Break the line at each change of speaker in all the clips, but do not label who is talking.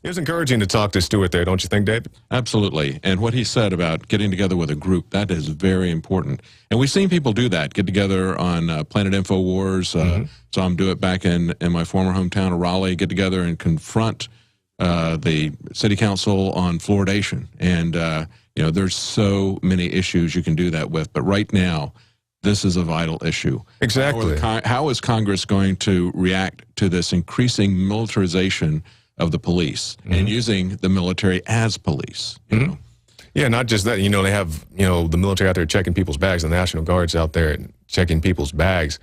It was encouraging to talk to Stuart there, don't you think, David?
Absolutely. And what he said about getting together with a group, that is very important. And we've seen people do that, get together on Planet InfoWars. Saw them do it back in my former hometown of Raleigh, get together and confront the city council on fluoridation. And, you know, there's so many issues you can do that with. But right now, this is a vital issue.
Exactly.
How is Congress going to react to this increasing militarization of the police and using the military as police? You know?
Yeah, not just that. You know, they have, you know, the military out there checking people's bags, the National Guard's out there checking people's bags.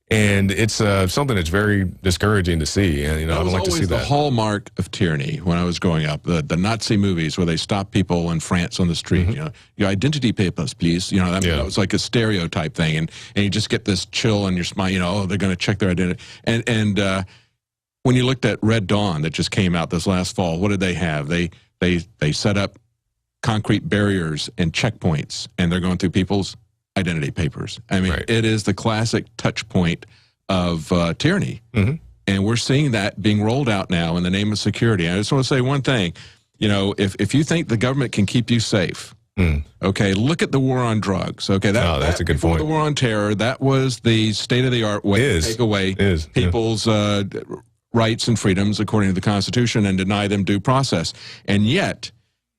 And it's something that's very discouraging to see. And, you know, I don't like to see that.
That was the hallmark of tyranny when I was growing up. The Nazi movies where they stop people in France on the street. You know, your identity papers, please. You know, that was like a stereotype thing. And you just get this chill in your spine. You know, oh, they're going to check their identity. And when you looked at Red Dawn that just came out this last fall, what did they have? They set up concrete barriers and checkpoints, and they're going through people's identity papers. I mean, it is the classic touch point of tyranny. And we're seeing that being rolled out now in the name of security. I just want to say one thing. You know, if you think the government can keep you safe, okay, look at the war on drugs. Okay,
that's a good point.
The war on terror, that was the state-of-the-art way to take away people's rights and freedoms according to the Constitution and deny them due process. And yet,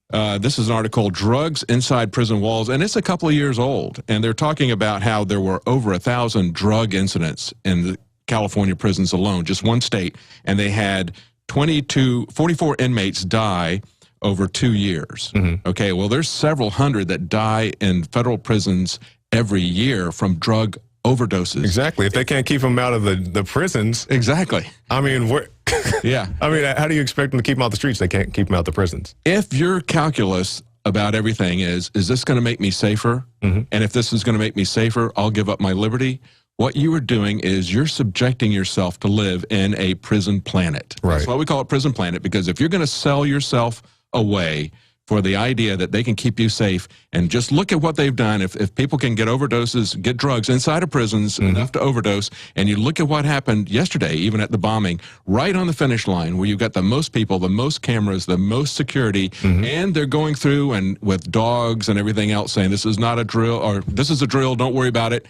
this is an article, Drugs Inside Prison Walls, and it's a couple of years old. And they're talking about how there were over 1,000 drug incidents in the California prisons alone, just one state. And they had 44 inmates die over 2 years. Okay, well, there's several hundred that die in federal prisons every year from drug overdoses.
Exactly. If they can't keep them out of the prisons.
Exactly.
I mean,
yeah.
I mean, how do you expect them to keep them out the streets? They can't keep them out the prisons.
If your calculus about everything is this going to make me safer? And if this is going to make me safer, I'll give up my liberty. What you are doing is you're subjecting yourself to live in a prison planet. That's why we call it prison planet, because if you're going to sell yourself away for the idea that they can keep you safe, and just look at what they've done. If people can get overdoses, get drugs inside of prisons, enough to overdose, and you look at what happened yesterday, even at the bombing, right on the finish line, where you've got the most people, the most cameras, the most security, and they're going through and with dogs and everything else saying, this is not a drill, or this is a drill, don't worry about it.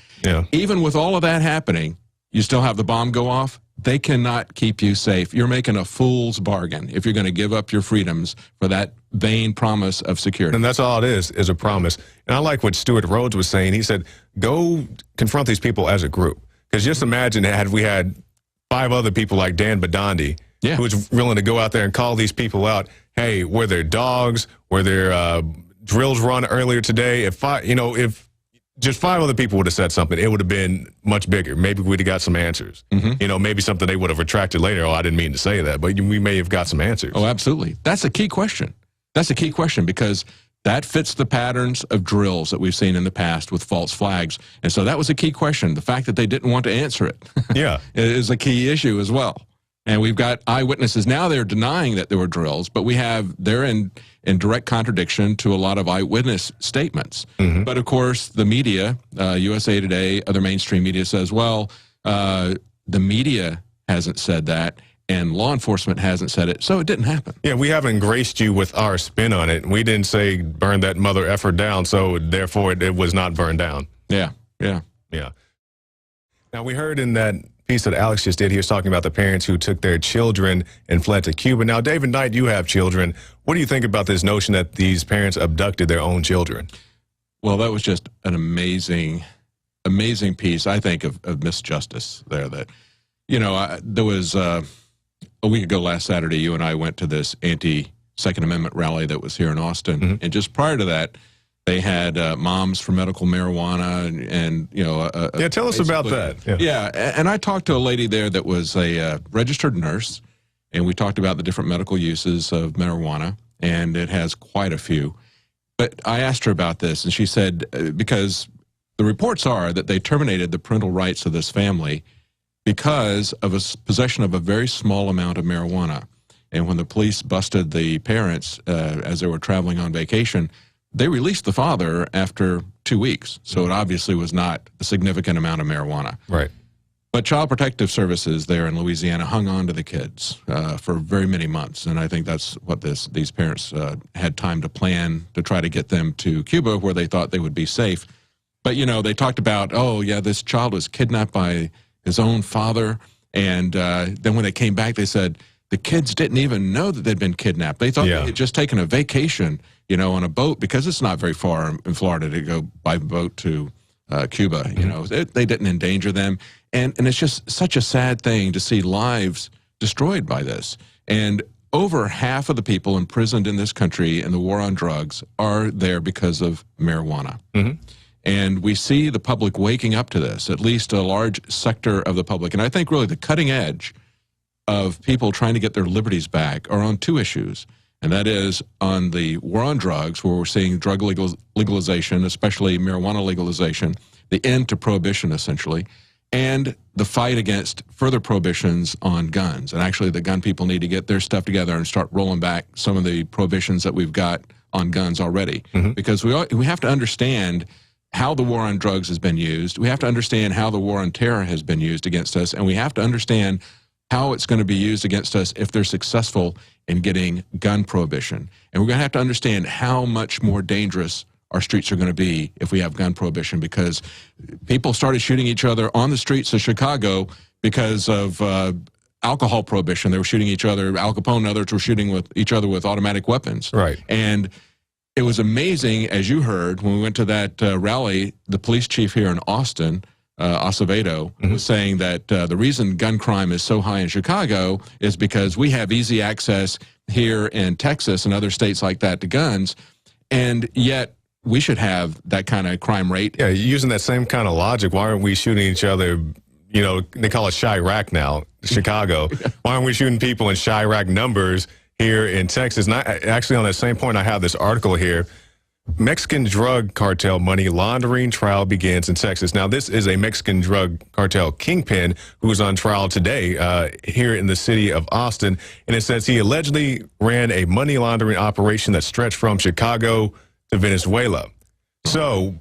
Even with all of that happening, you still have the bomb go off. They cannot keep you safe. You're making a fool's bargain if you're going to give up your freedoms for that vain promise of security.
And that's all it is a promise. And I like what Stuart Rhodes was saying. He said, go confront these people as a group. Because just imagine had we had 5 other people like Dan Badandi, who was willing to go out there and call these people out. Hey, were there dogs? Were there drills run earlier today? If just 5 other people would have said something, it would have been much bigger. Maybe we'd have got some answers. You know, maybe something they would have retracted later. Oh, I didn't mean to say that, but we may have got some answers.
Oh, absolutely. That's a key question. That's a key question, because that fits the patterns of drills that we've seen in the past with false flags. And so that was a key question. The fact that they didn't want to answer it is a key issue as well. And we've got eyewitnesses. Now they're denying that there were drills, but they're in direct contradiction to a lot of eyewitness statements. But of course, the media, USA Today, other mainstream media says, well, the media hasn't said that, and law enforcement hasn't said it, so it didn't happen.
Yeah, we haven't graced you with our spin on it. We didn't say burn that mother effer down, so therefore it was not burned down.
Yeah.
Now, we heard in that piece that Alex just did, he was talking about the parents who took their children and fled to Cuba. Now, David Knight, you have children. What do you think about this notion that these parents abducted their own children?
Well, that was just an amazing piece, I think, of misjustice there. That, you know, there was a week ago last Saturday, you and I went to this anti-Second Amendment rally that was here in Austin. And just prior to that, they had Moms for Medical Marijuana and you know.
Tell us about that.
And I talked to a lady there that was a registered nurse, and we talked about the different medical uses of marijuana, and it has quite a few. But I asked her about this, and she said, because the reports are that they terminated the parental rights of this family because of a possession of a very small amount of marijuana. And when the police busted the parents as they were traveling on vacation, they released the father after 2 weeks. So it obviously was not a significant amount of marijuana.
Right.
But Child Protective Services there in Louisiana hung on to the kids for very many months, and I think that's what these parents had time to plan to try to get them to Cuba, where they thought they would be safe. But you know, they talked about, oh yeah, this child was kidnapped by his own father, and then when they came back, they said the kids didn't even know that they'd been kidnapped. They thought they had just taken a vacation, you know, on a boat, because it's not very far in Florida to go by boat to Cuba. You know, they didn't endanger them. And it's just such a sad thing to see lives destroyed by this. And over half of the people imprisoned in this country in the war on drugs are there because of marijuana. And we see the public waking up to this, at least a large sector of the public. And I think really the cutting edge of people trying to get their liberties back are on two issues. And that is on the war on drugs, where we're seeing drug legalization, especially marijuana legalization, the end to prohibition, essentially, and the fight against further prohibitions on guns. And actually, the gun people need to get their stuff together and start rolling back some of the prohibitions that we've got on guns already. Because we have to understand how the war on drugs has been used. We have to understand how the war on terror has been used against us. And we have to understand how it's going to be used against us if they're successful in getting gun prohibition. And we're going to have to understand how much more dangerous our streets are going to be if we have gun prohibition, because people started shooting each other on the streets of Chicago because of alcohol prohibition. They were shooting each other. Al Capone and others were shooting with each other with automatic weapons.
Right.
And it was amazing, as you heard, when we went to that rally, the police chief here in Austin, Acevedo, was saying that the reason gun crime is so high in Chicago is because we have easy access here in Texas and other states like that to guns, and yet we should have that kind of crime rate.
Yeah, using that same kind of logic, why aren't we shooting each other? You know, they call it Chirac now, Chicago. Why aren't we shooting people in Chirac numbers here in Texas? And actually, on that same point, I have this article here. Mexican drug cartel money laundering trial begins in Texas. Now, this is a Mexican drug cartel kingpin who is on trial today here in the city of Austin. And it says he allegedly ran a money laundering operation that stretched from Chicago to Venezuela. So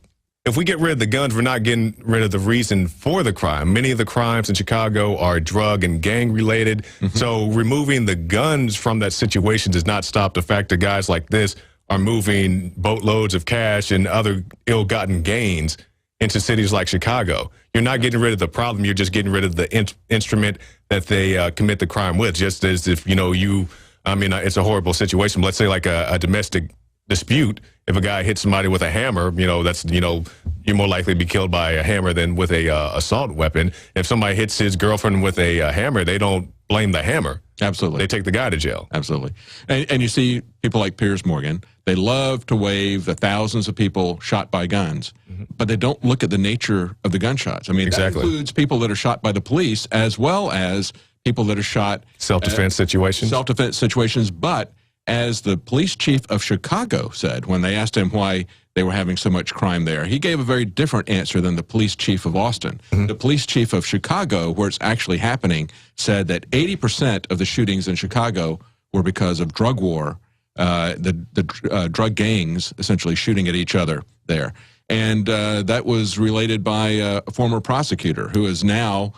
if we get rid of the guns, we're not getting rid of the reason for the crime. Many of the crimes in Chicago are drug and gang related. So removing the guns from that situation does not stop the fact that guys like this are moving boatloads of cash and other ill-gotten gains into cities like Chicago. You're not getting rid of the problem. You're just getting rid of the instrument that they commit the crime with. Just as if, you know, it's a horrible situation. Let's say like a domestic dispute. If a guy hits somebody with a hammer, you know, that's, you know, you're more likely to be killed by a hammer than with a assault weapon. If somebody hits his girlfriend with a hammer, they don't blame the hammer.
Absolutely.
They take the guy to jail.
Absolutely. And you see people like Piers Morgan, they love to wave the thousands of people shot by guns, but they don't look at the nature of the gunshots. I mean, that includes people that are shot by the police as well as people that are shot.
Self-defense situations.
Self-defense situations. But as the police chief of Chicago said when they asked him why they were having so much crime there, he gave a very different answer than the police chief of Austin. The police chief of Chicago, where it's actually happening, said that 80% of the shootings in Chicago were because of drug war, the drug gangs essentially shooting at each other there. And that was related by a former prosecutor who is now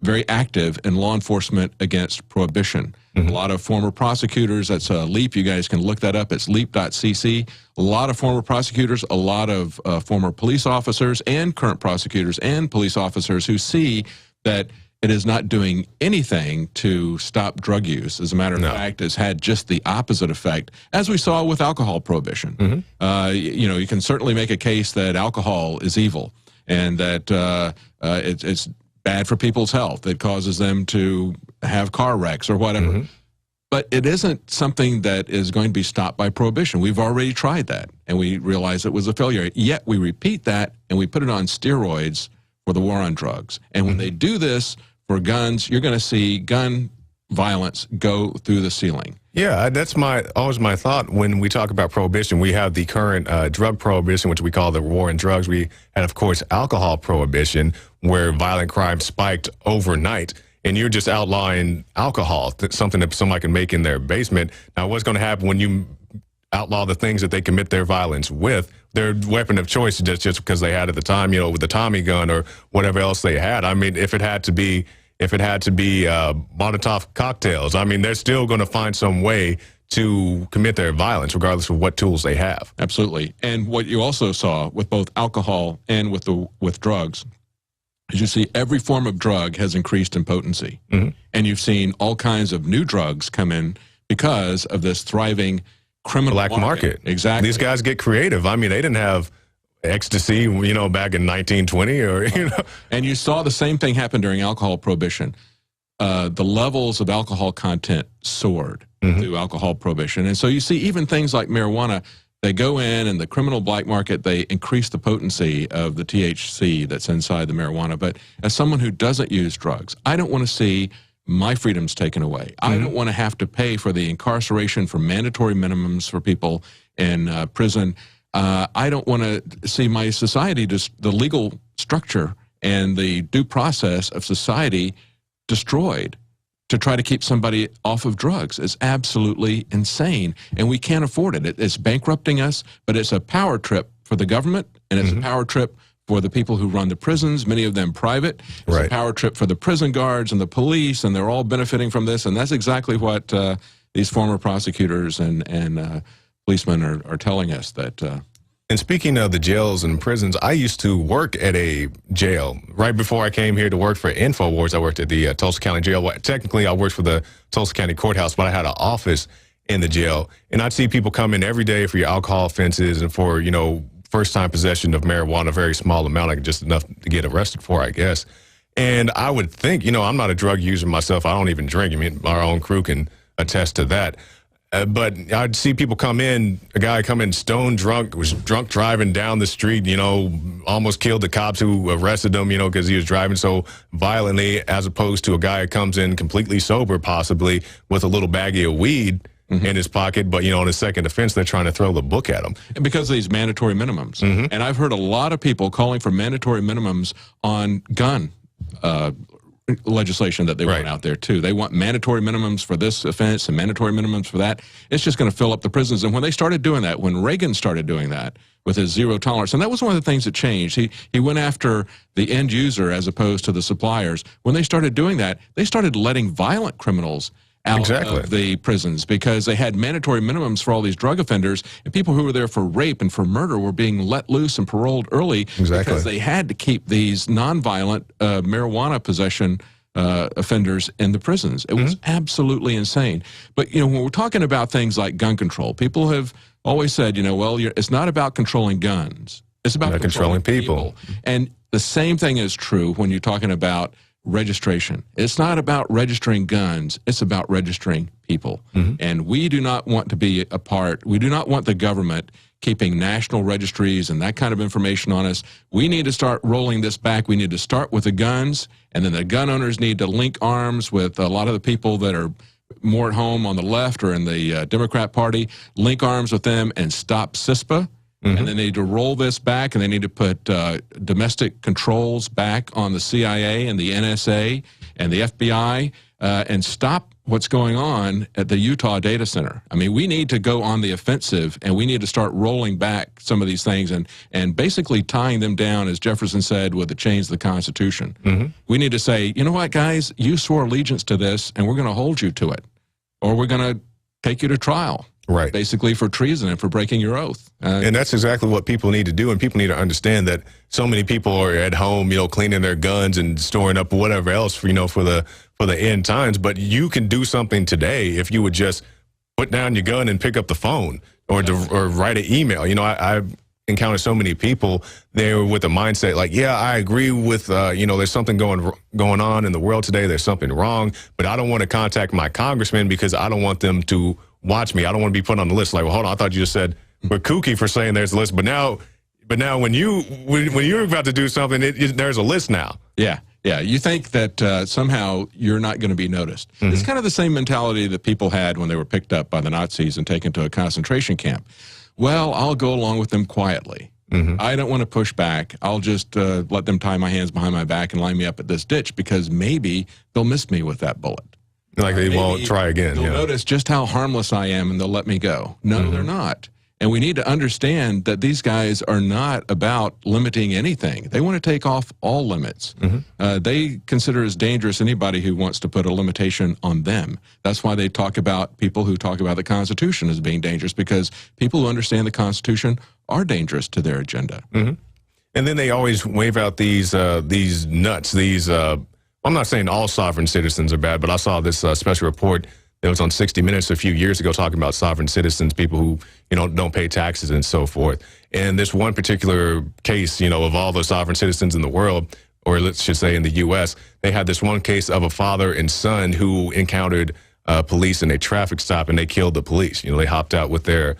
very active in law enforcement against prohibition. A lot of former prosecutors, that's LEAP, you guys can look that up, it's leap.cc. A lot of former prosecutors, a lot of former police officers and current prosecutors and police officers who see that it is not doing anything to stop drug use. As a matter of fact, it's had just the opposite effect, as we saw with alcohol prohibition. You know, you can certainly make a case that alcohol is evil and that it's bad for people's health. It causes them to have car wrecks or whatever. But it isn't something that is going to be stopped by prohibition. We've already tried that, and we realized it was a failure. Yet we repeat that, and we put it on steroids for the war on drugs. And when they do this for guns, you're going to see gun violence go through the ceiling.
Yeah, that's always my thought when we talk about prohibition. We have the current drug prohibition, which we call the war on drugs. We had, of course, alcohol prohibition, where violent crime spiked overnight. And you're just outlawing alcohol, something that somebody can make in their basement. Now, what's going to happen when you outlaw the things that they commit their violence with. Their weapon of choice just because they had at the time, with the Tommy gun or whatever else they had. I mean, if it had to be Molotov cocktails, I mean, they're still going to find some way to commit their violence, regardless of what tools they have.
Absolutely. And what you also saw with both alcohol and with drugs is you see every form of drug has increased in potency. And you've seen all kinds of new drugs come in because of this thriving criminal
black market.
Exactly.
These guys get creative. I mean, they didn't have ecstasy, back in 1920 or,
And you saw the same thing happen during alcohol prohibition. The levels of alcohol content soared through alcohol prohibition. And so you see even things like marijuana, they go in and the criminal black market, they increase the potency of the THC that's inside the marijuana. But as someone who doesn't use drugs, I don't want to see my freedoms taken away. I don't want to have to pay for the incarceration for mandatory minimums for people in prison. I don't want to see my society, just the legal structure and the due process of society destroyed to try to keep somebody off of drugs. It's absolutely insane, and we can't afford it. It's bankrupting us, but it's a power trip for the government, and it's a power trip for the people who run the prisons, many of them private. It's a power trip for the prison guards and the police, and they're all benefiting from this, and that's exactly what these former prosecutors and policemen are telling us. That.
And speaking of the jails and prisons, I used to work at a jail. Right before I came here to work for InfoWars, I worked at the Tulsa County Jail. Well, technically, I worked for the Tulsa County Courthouse, but I had an office in the jail. And I'd see people come in every day for your alcohol offenses and for, first-time possession of marijuana, a very small amount, like just enough to get arrested for, I guess. And I would think, I'm not a drug user myself. I don't even drink. I mean, our own crew can attest to that. But I'd see people come in, a guy come in stone drunk, was drunk driving down the street, almost killed the cops who arrested him, because he was driving so violently, as opposed to a guy who comes in completely sober, possibly with a little baggie of weed in his pocket, but on his second offense, they're trying to throw the book at him.
And because of these mandatory minimums. And I've heard a lot of people calling for mandatory minimums on gun legislation that they want out there too. They want mandatory minimums for this offense and mandatory minimums for that. It's just going to fill up the prisons. And when they started doing that, when Reagan started doing that with his zero tolerance, and that was one of the things that changed. He went after the end user as opposed to the suppliers. When they started doing that, they started letting violent criminals out of the prisons because they had mandatory minimums for all these drug offenders, and people who were there for rape and for murder were being let loose and paroled early because they had to keep these nonviolent marijuana possession offenders in the prisons. It was absolutely insane. But, when we're talking about things like gun control, people have always said, well, it's not about controlling guns. It's about controlling people. And the same thing is true when you're talking about registration. It's not about registering guns. It's about registering people. And we do not want to be a part. We do not want the government keeping national registries and that kind of information on us. We need to start rolling this back. We need to start with the guns, and then the gun owners need to link arms with a lot of the people that are more at home on the left or in the Democrat Party, link arms with them and stop CISPA. And they need to roll this back, and they need to put domestic controls back on the CIA and the NSA and the FBI and stop what's going on at the Utah data center. I mean, we need to go on the offensive, and we need to start rolling back some of these things and basically tying them down, as Jefferson said, with the chains of the Constitution. We need to say, you know what, guys, you swore allegiance to this, and we're going to hold you to it, or we're going to take you to trial. Basically for treason and for breaking your oath.
And that's exactly what people need to do. And people need to understand that so many people are at home, cleaning their guns and storing up whatever else for the end times. But you can do something today if you would just put down your gun and pick up the phone or write an email. I've encountered so many people there with a mindset like, yeah, I agree with, there's something going on in the world today. There's something wrong, but I don't want to contact my congressman because I don't want them to watch me. I don't want to be put on the list. Like, well, hold on, I thought you just said we're kooky for saying there's a list, but now when you're about to do something, there's a list now.
Yeah. You think that somehow you're not going to be noticed. It's kind of the same mentality that people had when they were picked up by the Nazis and taken to a concentration camp. Well, I'll go along with them quietly. I don't want to push back. I'll just let them tie my hands behind my back and line me up at this ditch because maybe they'll miss me with that bullet.
Like they won't try again.
They'll notice just how harmless I am and they'll let me go. No, they're not. And we need to understand that these guys are not about limiting anything. They want to take off all limits. They consider as dangerous anybody who wants to put a limitation on them. That's why they talk about people who talk about the Constitution as being dangerous, because people who understand the Constitution are dangerous to their agenda.
And then they always wave out these nuts, I'm not saying all sovereign citizens are bad, but I saw this special report that was on 60 Minutes a few years ago talking about sovereign citizens, people who, don't pay taxes and so forth. And this one particular case, of all the sovereign citizens in the world, or let's just say in the U.S., they had this one case of a father and son who encountered police in a traffic stop, and they killed the police. They hopped out with their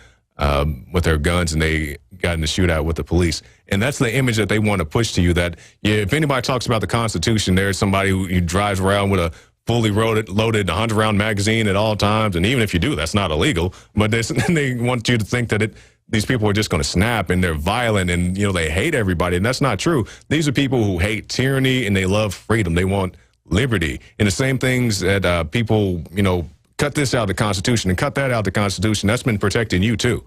guns and they got in a shootout with the police. And that's the image that they want to push to you, that if anybody talks about the Constitution, there's somebody who drives around with a fully loaded 100-round magazine at all times. And even if you do, that's not illegal. But they want you to think that these people are just going to snap and they're violent and, they hate everybody. And that's not true. These are people who hate tyranny and they love freedom. They want liberty. And the same things that people, cut this out of the Constitution and cut that out of the Constitution, that's been protecting you too.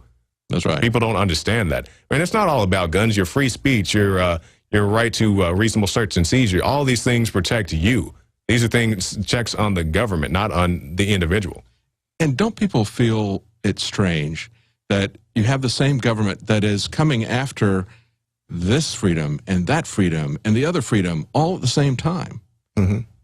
That's right.
People don't understand that. And it's not all about guns. Your free speech, your right to reasonable search and seizure, all these things protect you. These are things, checks on the government, not on the individual.
And don't people feel it's strange that you have the same government that is coming after this freedom and that freedom and the other freedom all at the same time?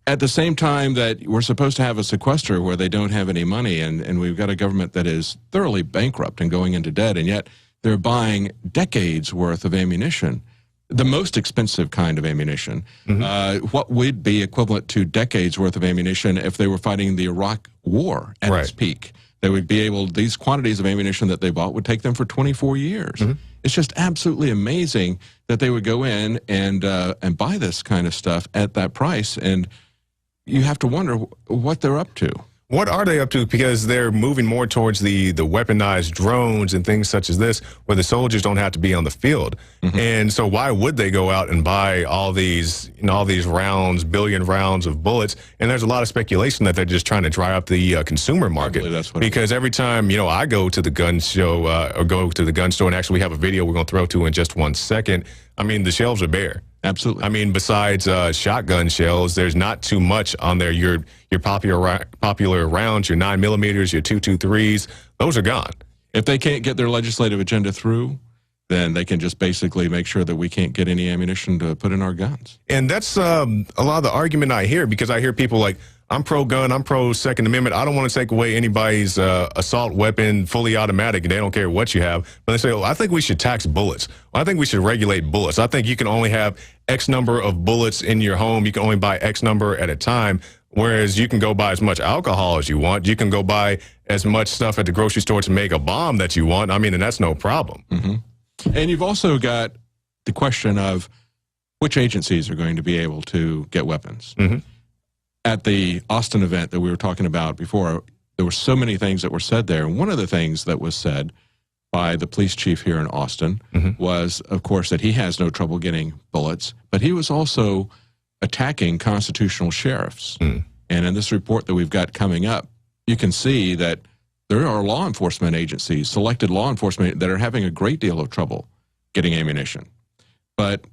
At the same time that we're supposed to have a sequester where they don't have any money, and we've got a government that is thoroughly bankrupt and going into debt, and yet they're buying decades worth of ammunition, the most expensive kind of ammunition. What would be equivalent to decades worth of ammunition if they were fighting the Iraq War at its peak? They would be able, these quantities of ammunition that they bought would take them for 24 years. It's just absolutely amazing that they would go in and buy this kind of stuff at that price. And you have to wonder what they're up to.
What are they up to? Because they're moving more towards the weaponized drones and things such as this, where the soldiers don't have to be on the field. And so why would they go out and buy all these rounds, billion rounds of bullets? And there's a lot of speculation that they're just trying to dry up the consumer market.
That's what
because every time, I go to the gun show or go to the gun store, and actually we have a video we're going to throw to in just 1 second, the shelves are bare.
Absolutely.
Besides shotgun shells, there's not too much on there. Your popular rounds, your 9mm, your 223s, those are gone.
If they can't get their legislative agenda through, then they can just basically make sure that we can't get any ammunition to put in our guns.
And that's a lot of the argument I hear, because I hear people like, I'm pro-gun, I'm pro-Second Amendment. I don't want to take away anybody's assault weapon, fully automatic, and they don't care what you have. But they say, I think we should tax bullets. Well, I think we should regulate bullets. I think you can only have X number of bullets in your home. You can only buy X number at a time, whereas you can go buy as much alcohol as you want. You can go buy as much stuff at the grocery store to make a bomb that you want. And that's no problem.
And you've also got the question of which agencies are going to be able to get weapons. At the Austin event that we were talking about before, there were so many things that were said there. And one of the things that was said by the police chief here in Austin was, of course, that he has no trouble getting bullets, but he was also attacking constitutional sheriffs. And in this report that we've got coming up, you can see that there are law enforcement agencies, selected law enforcement, that are having a great deal of trouble getting ammunition. But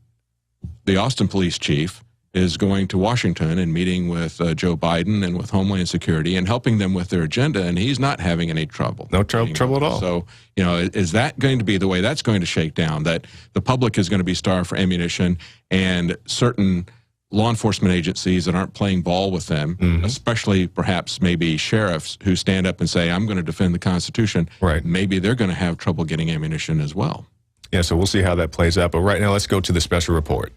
the Austin police chief is going to Washington and meeting with Joe Biden and with Homeland Security and helping them with their agenda, and he's not having any trouble.
No trouble at all.
So, is that going to be the way that's going to shake down, that the public is going to be starved for ammunition, and certain law enforcement agencies that aren't playing ball with them, especially perhaps maybe sheriffs who stand up and say, I'm going to defend the Constitution, maybe they're going to have trouble getting ammunition as well.
Yeah, so we'll see how that plays out. But right now, let's go to the special report.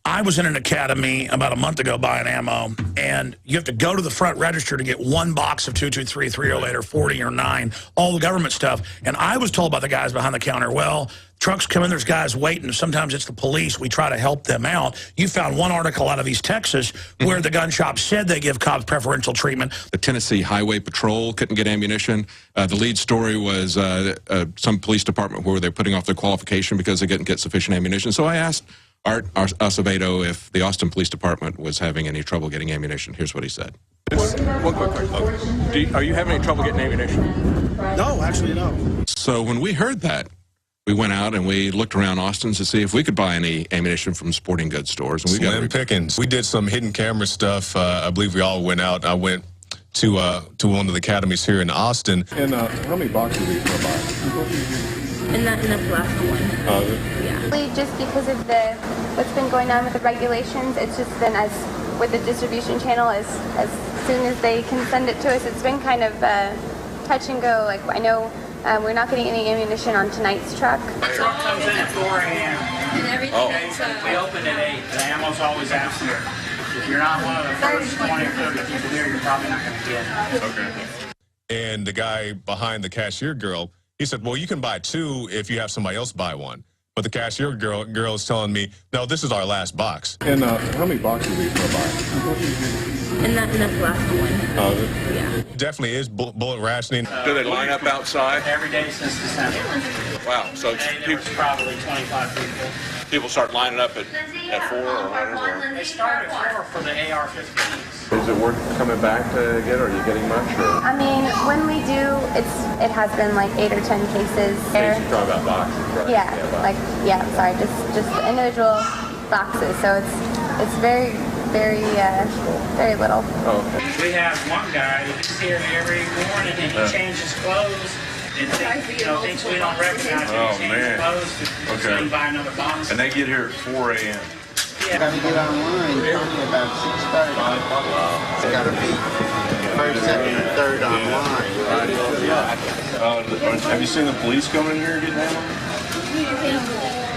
I was in an academy about a month ago buying ammo, and you have to go to the front register to get one box of 223, 308, or 40 or 9, all the government stuff. And I was told by the guys behind the counter, well, trucks come in, there's guys waiting. Sometimes it's the police. We try to help them out. You found one article out of East Texas where the gun shop said they give cops preferential treatment.
The Tennessee Highway Patrol couldn't get ammunition. The lead story was some police department where they're putting off their qualification because they couldn't get sufficient ammunition. So I asked Art Acevedo if the Austin Police Department was having any trouble getting ammunition. Here's what he said.
One quick question. Are you having any trouble getting ammunition?
No, actually, no.
So when we heard that, we went out and we looked around Austin to see if we could buy any ammunition from sporting goods stores. And we
Slim pickings. We did some hidden camera stuff. I believe we all went out. I went to one of the academies here in Austin.
And how many boxes do you buy?
In the black one. Yeah.
Just because of what's been going on with the regulations, it's just been with the distribution channel, as soon as they can send it to us, it's been kind of touch and go. Like, I know we're not getting any ammunition on tonight's truck.
The truck comes in at 4 a.m.
And everything.
Okay, so we open at 8. The ammo's always out here. If you're not one of the first 20 or 30 people here, you're probably not going to get it.
Okay. And the guy behind the cashier girl, he said, well, you can buy 2 if you have somebody else buy 1. But the cashier girl is telling me, no, this is our last box.
And how many boxes do you buy?
In the black one. Yeah.
Definitely is bullet rationing.
Do they line up outside?
Every day since December.
Wow. So
Today there was probably 25 people.
people start lining up at 4 or whatever?
They start at 4 for the AR-15s.
Is it worth coming back to get, or are you getting much? Or?
I mean, when we do, it has been like 8 or 10 cases.
You're talking about boxes, right?
Yeah, sorry, just individual boxes. So it's very, very little.
Oh, okay.
We have one guy who's here every morning and he changes clothes. And thinks we don't recognize him. He changes clothes to so he can buy another box.
And they get here at 4 a.m.
You got to get online probably about 6:30. It's got to be first, second, and third online.
Have you seen the police come in here and get down?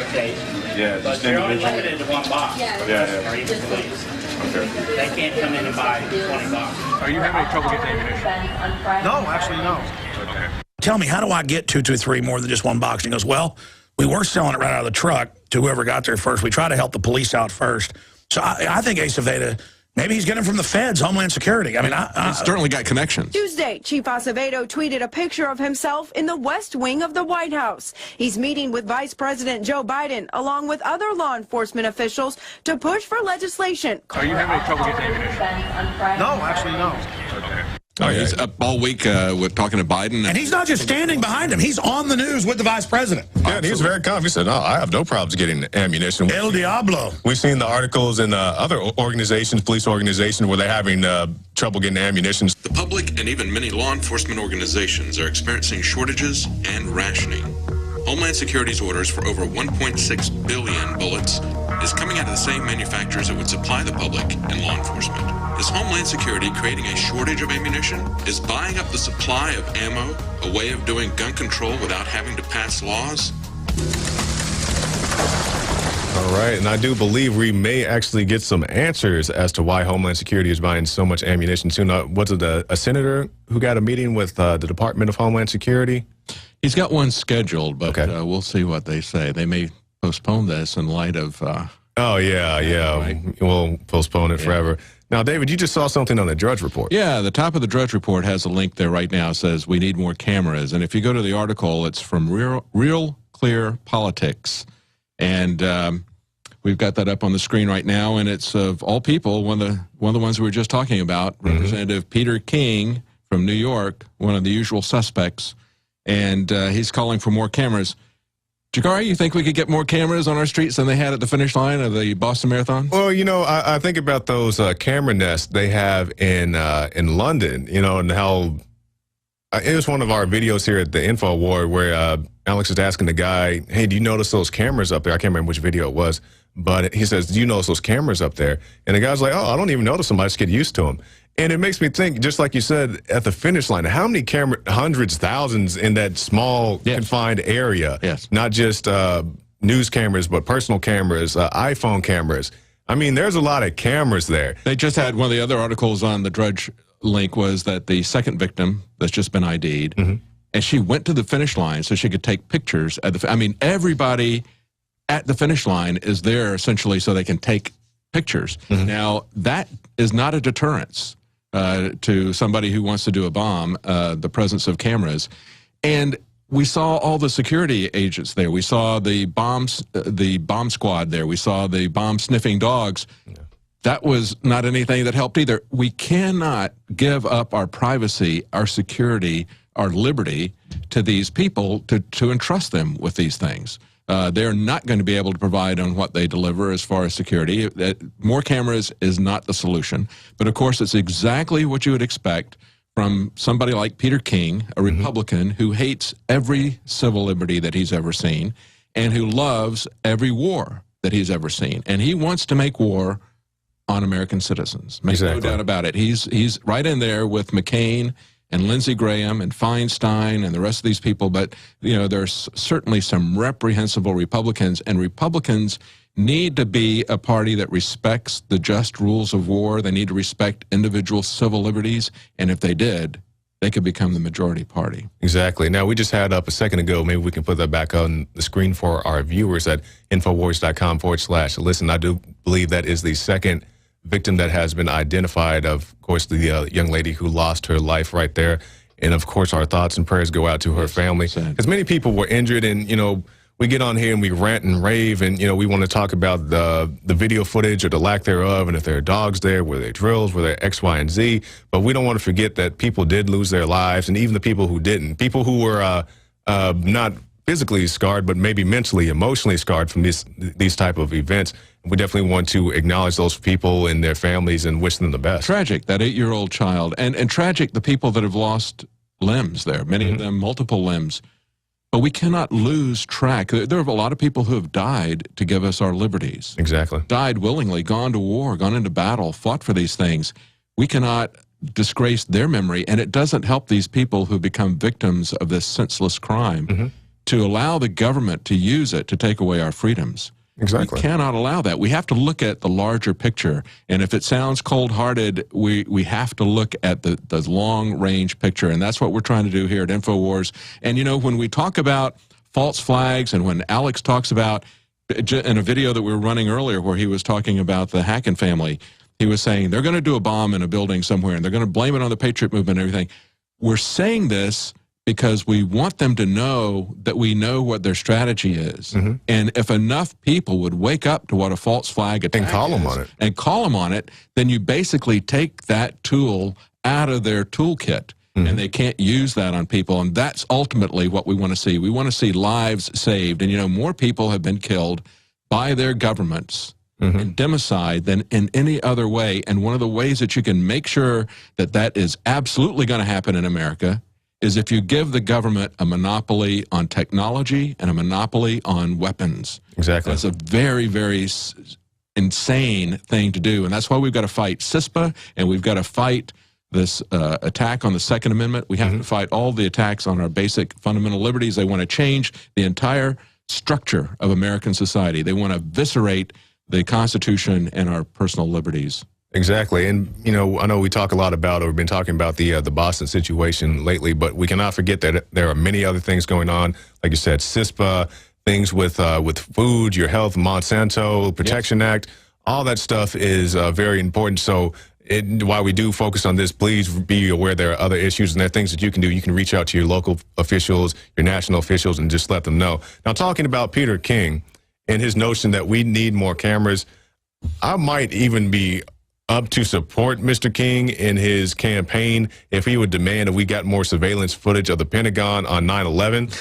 Okay.
Yeah,
But
just
they're only
individual.
limited to 1 box.
Yeah.
Or even police. They can't come in and buy 20 boxes.
Are you having any trouble getting ammunition?
No, actually, no.
Tell me, how do I get 2, 2, 3 more than just 1 box? And he goes, well, we were selling it right out of the truck to whoever got there first. We try to help the police out first. So I think Acevedo, maybe he's getting them from the feds, Homeland Security. I mean,
He's certainly got connections.
Tuesday, Chief Acevedo tweeted a picture of himself in the West Wing of the White House. He's meeting with Vice President Joe Biden, along with other law enforcement officials, to push for legislation.
Are you having any trouble getting ammunition?
No, actually, no.
He's up all week with talking to Biden.
and he's not just standing behind him. He's on the news with the vice president.
Yeah, and he was very confident. He said, no, I have no problems getting ammunition.
El Diablo.
We've seen the articles in other organizations, police organizations, where they're having trouble getting ammunition.
The public and even many law enforcement organizations are experiencing shortages and rationing. Homeland Security's orders for over 1.6 billion bullets is coming out of the same manufacturers that would supply the public and law enforcement. Is Homeland Security creating a shortage of ammunition? Is buying up the supply of ammo a way of doing gun control without having to pass laws?
All right, and I do believe we may actually get some answers as to why Homeland Security is buying so much ammunition soon. Was it a senator who got a meeting with the Department of Homeland Security?
He's got one scheduled, but
Okay.
We'll see what they say. They may postpone this in light of...
Oh, yeah.
Right.
We'll postpone it forever. Now, David, you just saw something on the Drudge Report.
Yeah, the top of the Drudge Report has a link there right now. It says we need more cameras. And if you go to the article, it's from Real Clear Politics. And we've got that up on the screen right now. And it's, of all people, one of the ones we were just talking about, Representative Peter King from New York, one of the usual suspects. And he's calling for more cameras. Jakari, you think we could get more cameras on our streets than they had at the finish line of the Boston Marathon?
Well, I think about those camera nests they have in London, and how it was one of our videos here at the Info Award where Alex is asking the guy, hey, do you notice those cameras up there? I can't remember which video it was, but he says, do you notice those cameras up there? And the guy's like, oh, I don't even notice them. I just get used to them. And it makes me think, just like you said, at the finish line, how many hundreds, thousands in that small, confined area?
Yes.
Not just news cameras, but personal cameras, iPhone cameras. I mean, there's a lot of cameras there.
They just had one of the other articles on the Drudge link was that the second victim that's just been ID'd, and she went to the finish line so she could take pictures at the. I mean, everybody at the finish line is there essentially so they can take pictures. Now, that is not a deterrence to somebody who wants to do a bomb, the presence of cameras. And we saw all the security agents there. We saw the bomb squad there. We saw the bomb sniffing dogs. That was not anything that helped either. We cannot give up our privacy, our security, our liberty to these people to entrust them with these things. They're not going to be able to provide on what they deliver as far as security. More cameras is not the solution. But of course, it's exactly what you would expect from somebody like Peter King, a Republican who hates every civil liberty that he's ever seen and who loves every war that he's ever seen. And he wants to make war on American citizens. Make no doubt about it. He's right in there with McCain and Lindsey Graham and Feinstein and the rest of these people. But, you know, there's certainly some reprehensible Republicans, and Republicans need to be a party that respects the just rules of war. They need to respect individual civil liberties. And if they did, they could become the majority party.
Exactly. Now, we just had up a second ago, maybe we can put that back on the screen for our viewers at Infowars.com/listen. I do believe that is the second victim that has been identified. Of course, the young lady who lost her life right there. And of course, our thoughts and prayers go out to her family. Because many people were injured, and, you know, we get on here and we rant and rave, and, you know, we want to talk about the video footage or the lack thereof, and if there are dogs there, were there drills, were there X, Y, and Z. But we don't want to forget that people did lose their lives, and even the people who didn't. People who were not physically scarred, but maybe mentally, emotionally scarred from these type of events. We definitely want to acknowledge those people and their families and wish them the best.
Tragic, that 8-year-old child. And tragic, the people that have lost limbs there, many of them multiple limbs. But we cannot lose track. There are a lot of people who have died to give us our liberties.
Exactly.
Died willingly, gone to war, gone into battle, fought for these things. We cannot disgrace their memory, and it doesn't help these people who become victims of this senseless crime to allow the government to use it to take away our freedoms.
Exactly.
We cannot allow that. We have to look at the larger picture. And if it sounds cold-hearted, we have to look at the long-range picture. And that's what we're trying to do here at InfoWars. And, you know, when we talk about false flags, and when Alex talks about, in a video that we were running earlier where he was talking about the Hacking family, he was saying they're going to do a bomb in a building somewhere, and they're going to blame it on the Patriot movement and everything. We're saying this because we want them to know that we know what their strategy is. And if enough people would wake up to what a false flag attack
and call
is,
them on it,
and call them on it, then you basically take that tool out of their toolkit, and they can't use that on people. And that's ultimately what we want to see. We want to see lives saved. And, you know, more people have been killed by their governments in democide than in any other way. And one of the ways that you can make sure that that is absolutely going to happen in America is if you give the government a monopoly on technology and a monopoly on weapons.
Exactly.
That's a very, very insane thing to do. And that's why we've got to fight CISPA, and we've got to fight this attack on the Second Amendment. We have to fight all the attacks on our basic fundamental liberties. They want to change the entire structure of American society. They want to eviscerate the Constitution and our personal liberties.
Exactly. And, you know, I know we talk a lot about, or we've been talking about the Boston situation lately, but we cannot forget that there are many other things going on. Like you said, CISPA, things with food, your health, Monsanto, Protection Act, all that stuff is very important. So while we do focus on this, please be aware there are other issues, and there are things that you can do. You can reach out to your local officials, your national officials, and just let them know. Now, talking about Peter King and his notion that we need more cameras, I might even be up to support Mr. King in his campaign if he would demand that we got more surveillance footage of the Pentagon on 9/11.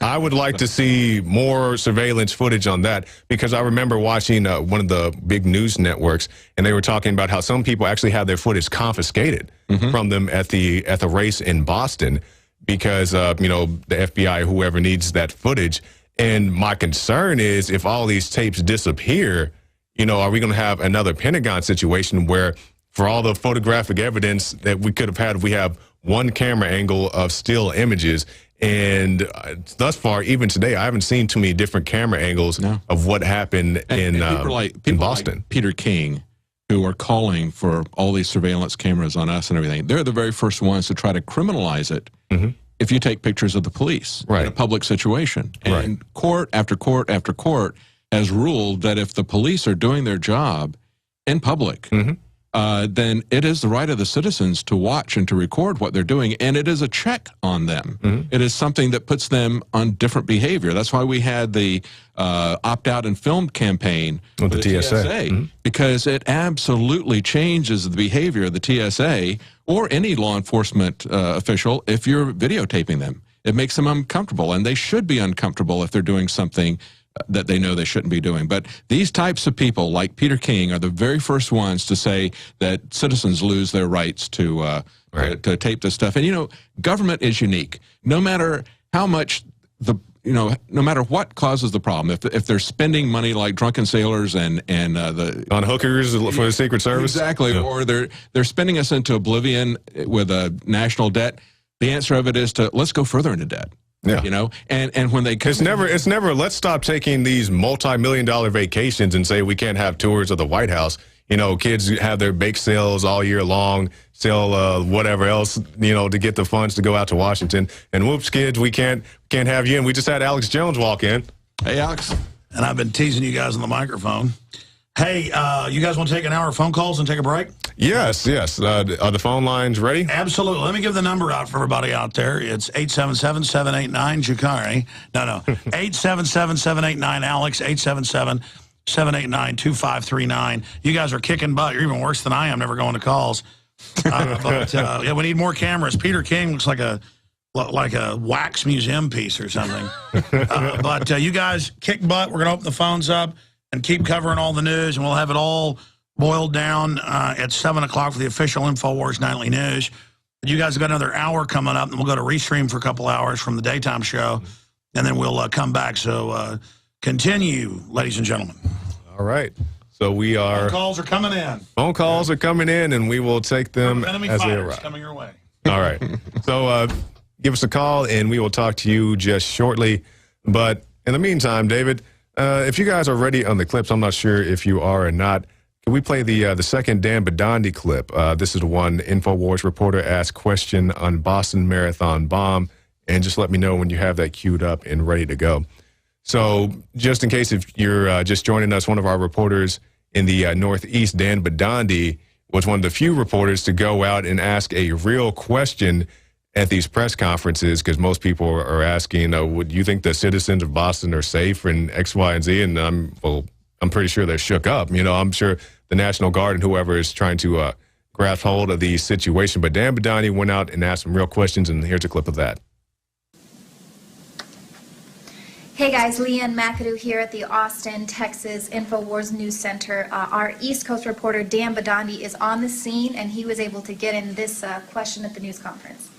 I would like to see more surveillance footage on that, because I remember watching one of the big news networks, and they were talking about how some people actually had their footage confiscated from them at the race in Boston because you know, the FBI or whoever needs that footage. And my concern is, if all these tapes disappear, you know, are we going to have another Pentagon situation where, for all the photographic evidence that we could have had, we have one camera angle of still images? And thus far, even today, I haven't seen too many different camera angles of what happened in Boston.
Like Peter King, who are calling for all these surveillance cameras on us and everything, they're the very first ones to try to criminalize it if you take pictures of the police in a public situation. And court after court after court has ruled that if the police are doing their job in public, then it is the right of the citizens to watch and to record what they're doing, and it is a check on them. It is something that puts them on different behavior. That's why we had the opt-out and filmed campaign
with the TSA.
Because it absolutely changes the behavior of the TSA or any law enforcement official if you're videotaping them. It makes them uncomfortable, and they should be uncomfortable if they're doing something that they know they shouldn't be doing. But these types of people, like Peter King, are the very first ones to say that citizens lose their rights to tape this stuff. And, you know, government is unique. No matter how much no matter what causes the problem, if they're spending money like drunken sailors and on
hookers for the Secret Service,
exactly, or they're spending us into oblivion with a national debt, the answer of it is to let's go further into debt.
Yeah,
you know, and when they come
it's never let's stop taking these multi-million-dollar vacations and say we can't have tours of the White House. You know, kids have their bake sales all year long, sell whatever else, you know, to get the funds to go out to Washington. And whoops, kids, we can't have you in. We just had Alex Jones walk in.
Hey, Alex.
And I've been teasing you guys on the microphone. Hey, you guys want to take an hour of phone calls and take a break?
Yes. Are the phone lines ready?
Absolutely. Let me give the number out for everybody out there. It's 877-789-JACARI. No. 877-789-ALEX, 877-789-2539. You guys are kicking butt. You're even worse than I am, never going to calls. Yeah, we need more cameras. Peter King looks like a wax museum piece or something. But you guys kick butt. We're going to open the phones up and keep covering all the news, and we'll have it all boiled down at 7 o'clock for the official InfoWars Nightly News. You guys have got another hour coming up, and we'll go to Restream for a couple hours from the daytime show, and then we'll come back. So continue, ladies and gentlemen.
All right. So we are...
Phone calls are coming in.
Phone calls are coming in, and we will take them as they arrive.
Coming your way.
All right. So give us a call, and we will talk to you just shortly. But in the meantime, David, if you guys are ready on the clips, I'm not sure if you are or not. Can we play the second Dan Bidandi clip? This is the one InfoWars reporter asked question on Boston Marathon bomb, and just let me know when you have that queued up and ready to go. So just in case if you're just joining us, one of our reporters in the Northeast, Dan Bidandi, was one of the few reporters to go out and ask a real question at these press conferences, because most people are asking, would you think the citizens of Boston are safe and X, Y, and Z? And I'm pretty sure they're shook up. You know, I'm sure the National Guard and whoever is trying to grasp hold of the situation. But Dan Bidandi went out and asked some real questions, and here's a clip of that.
Hey guys, Leanne McAdoo here at the Austin, Texas InfoWars News Center. Our East Coast reporter Dan Bidandi is on the scene, and he was able to get in this question at the news conference.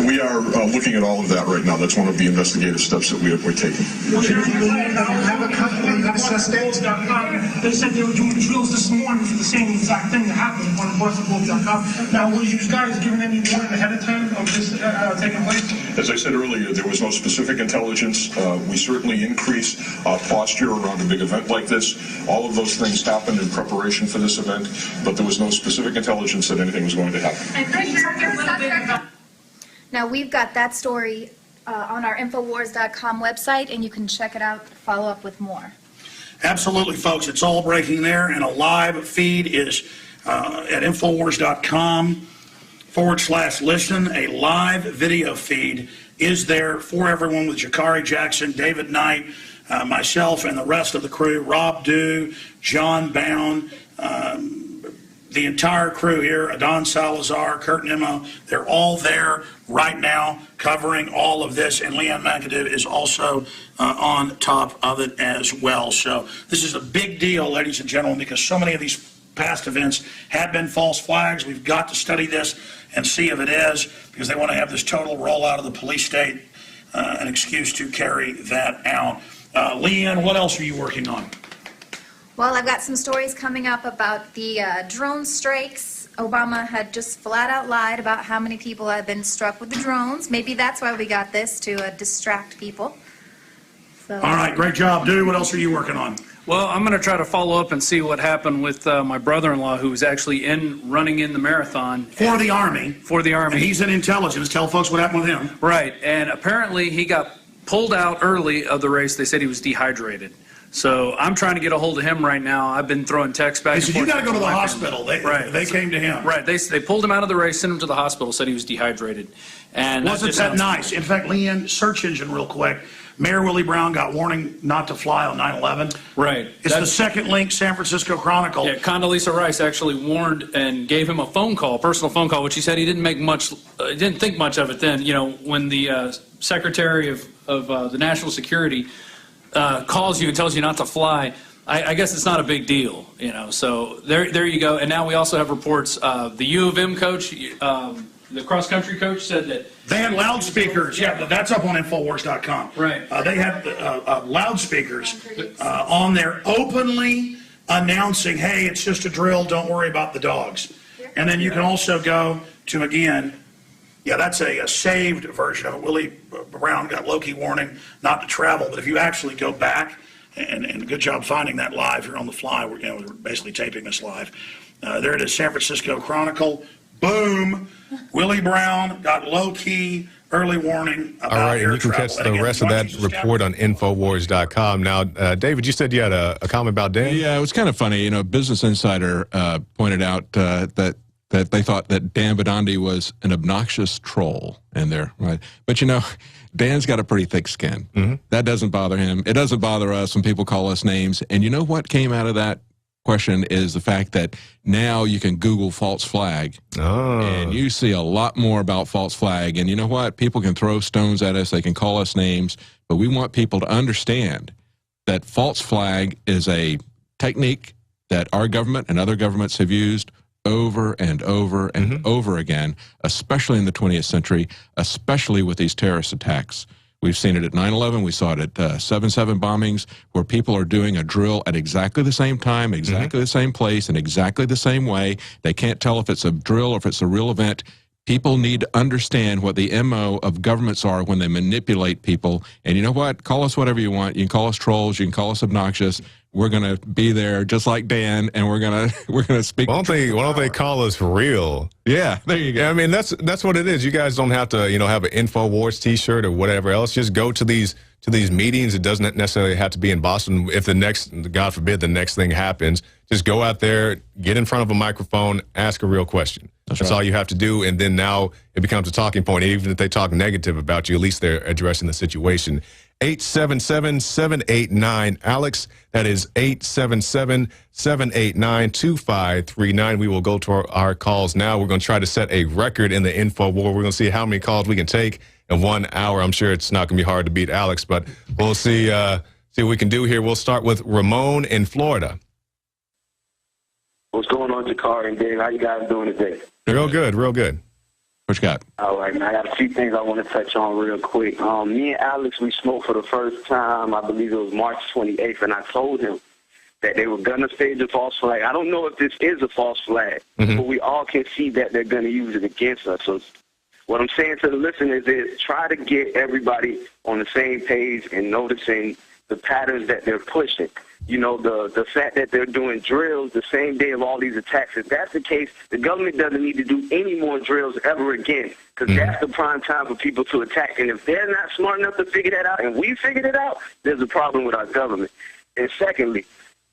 We are looking at all of that right now. That's one of the investigative steps that we're taking.
They said they were doing drills this morning for the same exact thing that happened on BostonGlobe.com. Now, were you guys given any warning ahead of time of this taking place?
As I said earlier, there was no specific intelligence. We certainly increase posture around a big event like this. All of those things happened in preparation for this event, but there was no specific intelligence that anything was going to happen.
Now, we've got that story on our Infowars.com website, and you can check it out, follow up with more.
Absolutely, folks. It's all breaking there, and a live feed is at Infowars.com/listen. A live video feed is there for everyone with Jakari Jackson, David Knight, myself, and the rest of the crew, Rob Dew, John Bound, the entire crew here, Adon Salazar, Kurt Nimmo, they're all there right now covering all of this, and Leanne McAdoo is also on top of it as well. So this is a big deal, ladies and gentlemen, because so many of these past events have been false flags. We've got to study this and see if it is, because they want to have this total rollout of the police state, an excuse to carry that out. Leanne, what else are you working on?
Well, I've got some stories coming up about the drone strikes. Obama had just flat out lied about how many people had been struck with the drones. Maybe that's why we got this, to distract people. So,
all right, great job, dude. What else are you working on?
Well, I'm going to try to follow up and see what happened with my brother-in-law, who was actually running in the marathon.
For the Army.
For the Army.
And he's in intelligence. Tell folks what happened with him.
Right, and apparently he got pulled out early of the race. They said he was dehydrated. So I'm trying to get a hold of him right now. I've been throwing texts back
He
and
said,
forth.
you got to go to the
my
hospital. They came to him.
Right. They pulled him out of the race, sent him to the hospital, said he was dehydrated. And
Wasn't that nice? In fact, Leanne, search engine real quick. Mayor Willie Brown got warning not to fly on 9/11.
Right.
It's the second link, San Francisco Chronicle.
Yeah, Condoleezza Rice actually warned and gave him a phone call, personal phone call, which he said he didn't make much, didn't think much of it then. You know, when the Secretary of the National Security calls you and tells you not to fly, I guess it's not a big deal, you know. So there you go. And now we also have reports. The U of M coach, the cross-country coach, said that
they had loudspeakers. Yeah, that's up on Infowars.com.
Right.
They had loudspeakers on there openly announcing, hey, it's just a drill. Don't worry about the dogs. And then you can also go to, again, yeah, that's a saved version of it. Willie Brown got low-key warning not to travel. But if you actually go back, and good job finding that live here on the fly. We're basically taping this live. There it is, San Francisco Chronicle. Boom. Willie Brown got low-key early warning about
All right,
air
and you can
travel.
catch
And
the
again,
rest of that
once you
report on Infowars.com. Now, David, you said you had a comment about Dan?
Yeah, it was kind of funny. You know, Business Insider pointed out that they thought that Dan Bidandi was an obnoxious troll in there, right? But, you know, Dan's got a pretty thick skin.
Mm-hmm.
That doesn't bother him. It doesn't bother us when people call us names. And you know what came out of that question is the fact that now you can Google false flag, and you see a lot more about false flag. And you know what? People can throw stones at us. They can call us names. But we want people to understand that false flag is a technique that our government and other governments have used over and over and over again, especially in the 20th century, especially with these terrorist attacks. We've seen it at 9/11. We saw it at 7/7 bombings, where people are doing a drill at exactly the same time, exactly the same place, in exactly the same way. They can't tell if it's a drill or if it's a real event. People need to understand what the MO of governments are when they manipulate people. And you know what? Call us whatever you want. You can call us trolls. You can call us obnoxious. We're going to be there just like Dan, and we're going to speak.
Why don't they call us real?
Yeah, there you go.
I mean, that's what it is. You guys don't have to, have an Infowars T-shirt or whatever else. Just go to these meetings. It doesn't necessarily have to be in Boston. If God forbid, the next thing happens, just go out there, get in front of a microphone, ask a real question. That's right. All you have to do. And then now it becomes a talking point. Even if they talk negative about you, at least they're addressing the situation. 877-789-ALEX. That is 877-789-2539. We will go to our calls now. We're going to try to set a record in the info war. We're going to see how many calls we can take in 1 hour. I'm sure it's not going to be hard to beat Alex, but we'll see what we can do here. We'll start with Ramon in Florida.
What's going on, Jakar and Dave? How you guys doing today?
Real good, real good.
What you got?
All right, man. I got a few things I want to touch on real quick. Me and Alex, we smoked for the first time, I believe it was March 28th, and I told him that they were going to stage a false flag. I don't know if this is a false flag, but we all can see that they're going to use it against us. So what I'm saying to the listeners is try to get everybody on the same page and noticing the patterns that they're pushing. You know, the fact that they're doing drills the same day of all these attacks. If that's the case, the government doesn't need to do any more drills ever again, because that's the prime time for people to attack. And if they're not smart enough to figure that out, and we figured it out, there's a problem with our government. And secondly,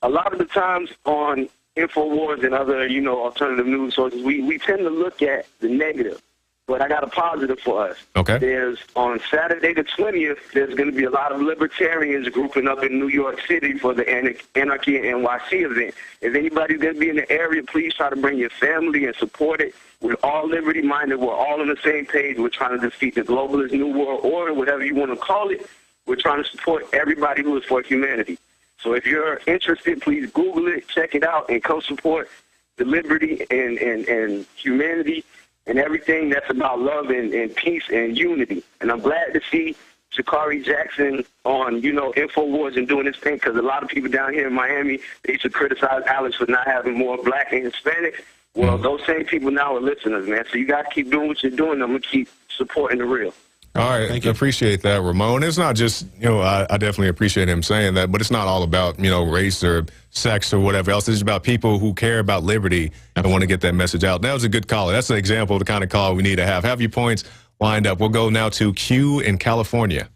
a lot of the times on InfoWars and other, alternative news sources, we tend to look at the negative. But I got a positive for us.
Okay.
There's, on Saturday the 20th, there's going to be a lot of libertarians grouping up in New York City for the Anarchy in NYC event. If anybody's going to be in the area, please try to bring your family and support it. We're all liberty-minded. We're all on the same page. We're trying to defeat the globalist New World Order, whatever you want to call it. We're trying to support everybody who is for humanity. So if you're interested, please Google it, check it out, and co-support the liberty and humanity and everything that's about love and peace and unity. And I'm glad to see Sha'Carri Jackson on, InfoWars and doing this thing, because a lot of people down here in Miami, they used to criticize Alex for not having more black and Hispanic. Well, those same people now are listeners, man. So you got to keep doing what you're doing. I'm going to keep supporting the real.
All right, thank you. Appreciate that, Ramon. It's not just, I definitely appreciate him saying that, but it's not all about, race or sex or whatever else. It's about people who care about liberty and want to get that message out. That was a good call. That's an example of the kind of call we need to have. Have your points lined up. We'll go now to Q in California.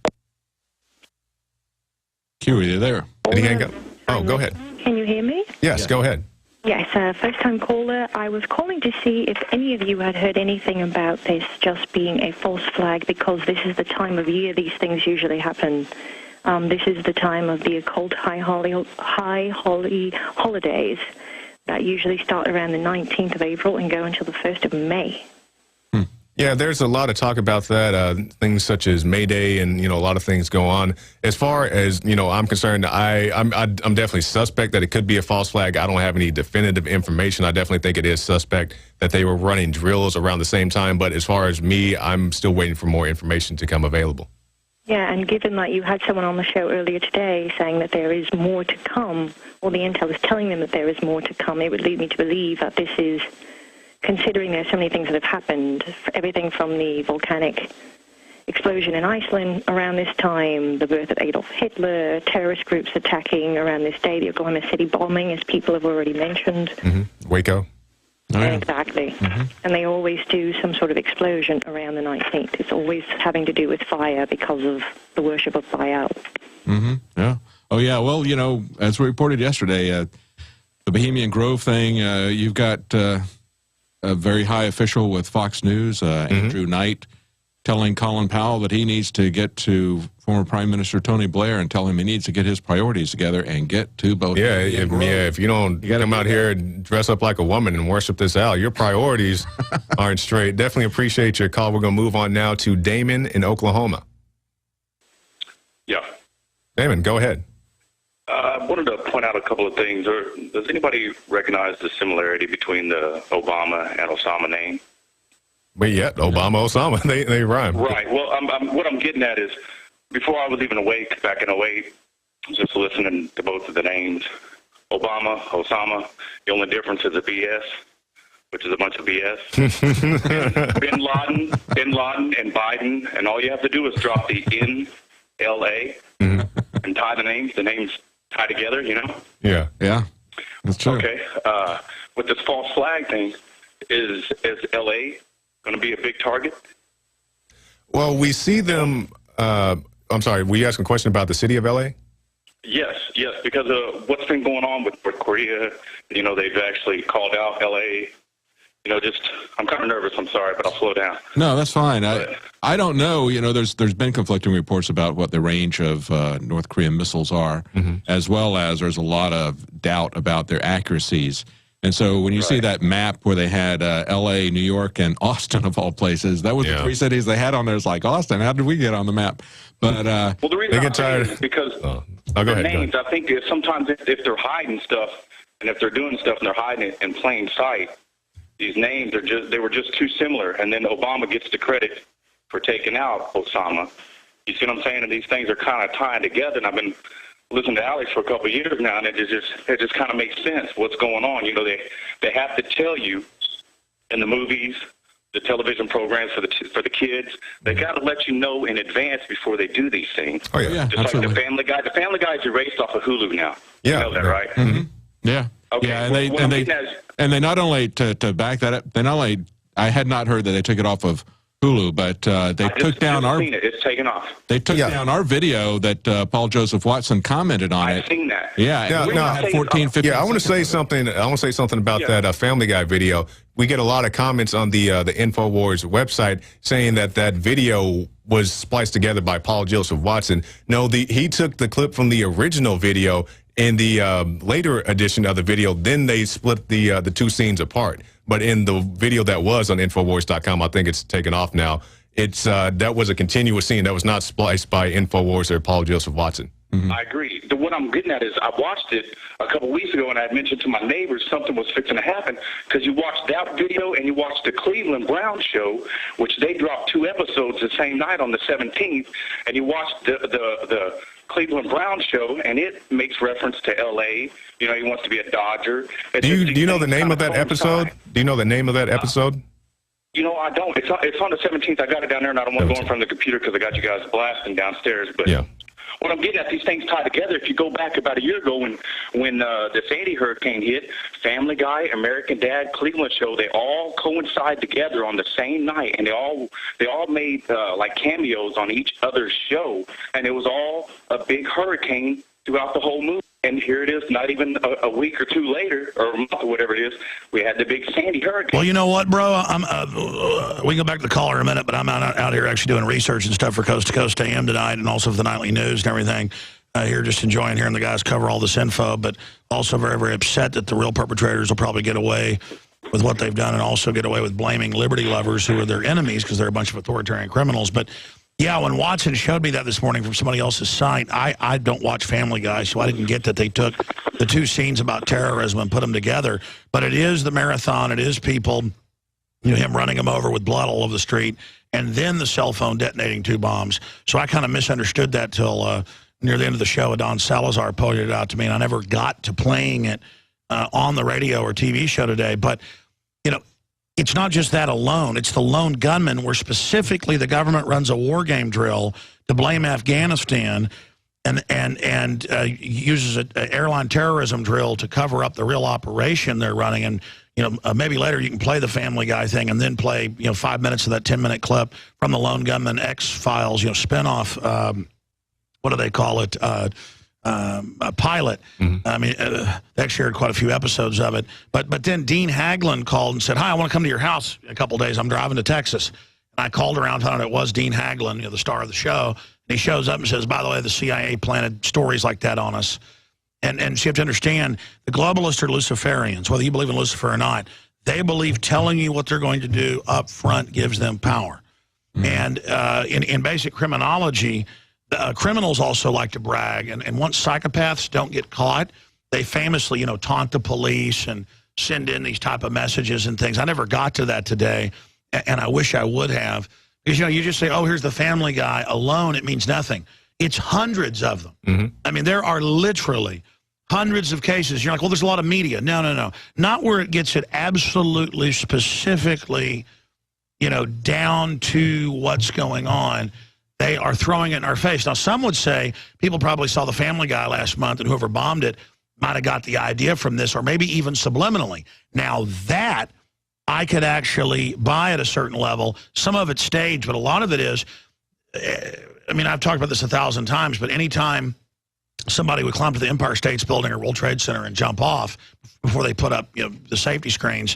Q, are you there?
Did he hang up? Oh, go ahead.
Can you hear me?
Yes, go ahead.
Yes, first-time caller. I was calling to see if any of you had heard anything about this just being a false flag, because this is the time of year these things usually happen. This is the time of the occult high holy holidays that usually start around the 19th of April and go until the 1st of May.
Yeah, there's a lot of talk about that, things such as May Day and, a lot of things go on. As far as, I'm concerned, I'm definitely suspect that it could be a false flag. I don't have any definitive information. I definitely think it is suspect that they were running drills around the same time. But as far as me, I'm still waiting for more information to come available.
Yeah, and given that you had someone on the show earlier today saying that there is more to come, or the intel is telling them that there is more to come, it would lead me to believe that this is, considering there's so many things that have happened, everything from the volcanic explosion in Iceland around this time, the birth of Adolf Hitler, terrorist groups attacking around this day, the Oklahoma City bombing, as people have already mentioned.
Waco.
Oh, yeah. Exactly. And they always do some sort of explosion around the 19th. It's always having to do with fire because of the worship of Baal.
Yeah. Oh, yeah. Well, as we reported yesterday, the Bohemian Grove thing, you've got a very high official with Fox News, Andrew Knight, telling Colin Powell that he needs to get to former Prime Minister Tony Blair and tell him he needs to get his priorities together and get to both.
Yeah, if you don't come out here and dress up like a woman and worship this out, your priorities aren't straight. Definitely appreciate your call. We're going to move on now to Damon in Oklahoma.
Yeah.
Damon, go ahead.
I wanted to point out a couple of things. Does anybody recognize the similarity between the Obama and Osama name?
But yeah, Obama, Osama, they rhyme.
Right. Well, what I'm getting at is, before I was even awake back in 2008, just listening to both of the names, Obama, Osama, the only difference is a BS, which is a bunch of BS. Bin Laden, and Biden, and all you have to do is drop the N-L-A and tie the names tie together,
Yeah.
Yeah, that's true.
Okay. With this false flag thing, is L.A. going to be a big target?
Well, we see them. I'm sorry, were you asking a question about the city of L.A.?
Yes, because of what's been going on with North Korea. They've actually called out L.A. I'm kind of nervous. I'm sorry, but I'll slow down.
No, that's fine. I don't know. There's been conflicting reports about what the range of North Korean missiles are, as well as there's a lot of doubt about their accuracies. And so when you see that map where they had L.A., New York, and Austin, of all places, that was the three cities they had on there. It's like, Austin, how did we get on the map? But
well, the reason is because the names, I think sometimes if they're hiding stuff, and if they're doing stuff and they're hiding it in plain sight, these names they were just too similar. And then Obama gets the credit for taking out Osama. You see what I'm saying? And these things are kind of tying together. And I've been listening to Alex for a couple of years now, and it just kind of makes sense what's going on. They have to tell you in the movies, the television programs for the kids. They got to let you know in advance before they do these things.
Oh yeah,
just
absolutely.
Like the Family Guy. The Family Guy is erased off of Hulu now.
Yeah,
you know that, right?
Yeah.
Okay.
Yeah, and they not only to back that up. They not only I had not heard that they took it off of Hulu, but they took down our.
It's taken off.
They took down our video that Paul Joseph Watson commented on it.
I've seen that.
Yeah, had 14, 15.
Yeah, I want to say something. I want to say something about that Family Guy video. We get a lot of comments on the InfoWars website saying that video was spliced together by Paul Joseph Watson. No, he took the clip from the original video. In the later edition of the video, then they split the two scenes apart. But in the video that was on Infowars.com, I think it's taken off now. It's that was a continuous scene that was not spliced by Infowars or Paul Joseph Watson.
I agree. What I'm getting at is I watched it a couple weeks ago, and I had mentioned to my neighbors something was fixing to happen, because you watched that video and you watched the Cleveland Brown show, which they dropped 2 episodes the same night on the 17th, and you watched the Cleveland Brown show, and it makes reference to L.A. He wants to be a Dodger.
Do you know the name of that episode? Do you know the name of that episode?
I don't. It's on the 17th. I got it down there, and I don't want to go in front of the computer because I got you guys blasting downstairs. But what I'm getting at, these things tie together. If you go back about a year ago when the Sandy hurricane hit, Family Guy, American Dad, Cleveland show, they all coincide together on the same night, and they all made like cameos on each other's show, and it was all a big hurricane throughout the whole movie. And here it is, not even a week or two later, or a month or whatever it is, we had the big Sandy hurricane.
Well, you know what, bro? We can go back to the caller in a minute, but I'm out here actually doing research and stuff for Coast to Coast AM tonight, and also for the nightly news and everything. Here, just enjoying hearing the guys cover all this info, but also very, very upset that the real perpetrators will probably get away with what they've done and also get away with blaming liberty lovers who are their enemies because they're a bunch of authoritarian criminals. But yeah, when Watson showed me that this morning from somebody else's site, I don't watch Family Guy, so I didn't get that they took the two scenes about terrorism and put them together. But it is the marathon. It is people, him running them over with blood all over the street, and then the cell phone detonating 2 bombs. So I kind of misunderstood that till near the end of the show. Don Salazar pointed it out to me, and I never got to playing it on the radio or TV show today. But, it's not just that alone. It's the lone gunman where specifically the government runs a war game drill to blame Afghanistan and uses an airline terrorism drill to cover up the real operation they're running. And, maybe later you can play the Family Guy thing and then play, 5 minutes of that 10-minute clip from the Lone Gunman X-Files, spinoff, what do they call it, a pilot. I mean, they shared quite a few episodes of it. But then Dean Haglund called and said, hi, I want to come to your house in a couple of days. I'm driving to Texas. And I called around, found out it was Dean Haglund, the star of the show. And he shows up and says, by the way, the CIA planted stories like that on us. And you have to understand, the globalists are Luciferians, whether you believe in Lucifer or not. They believe telling you what they're going to do up front gives them power. And in basic criminology, criminals also like to brag, and once psychopaths don't get caught, they famously, taunt the police and send in these type of messages and things. I never got to that today, and I wish I would have, because, you just say, oh, here's the Family Guy alone. It means nothing. It's hundreds of them. I mean, there are literally hundreds of cases. You're like, well, there's a lot of media. No. Not where it gets it absolutely specifically, down to what's going on. They are throwing it in our face. Now, some would say people probably saw the Family Guy last month, and whoever bombed it might have got the idea from this, or maybe even subliminally. Now, that I could actually buy at a certain level. Some of it's staged, but a lot of it is, I mean, I've talked about this 1,000 times, but anytime somebody would climb to the Empire State Building or World Trade Center and jump off before they put up the safety screens,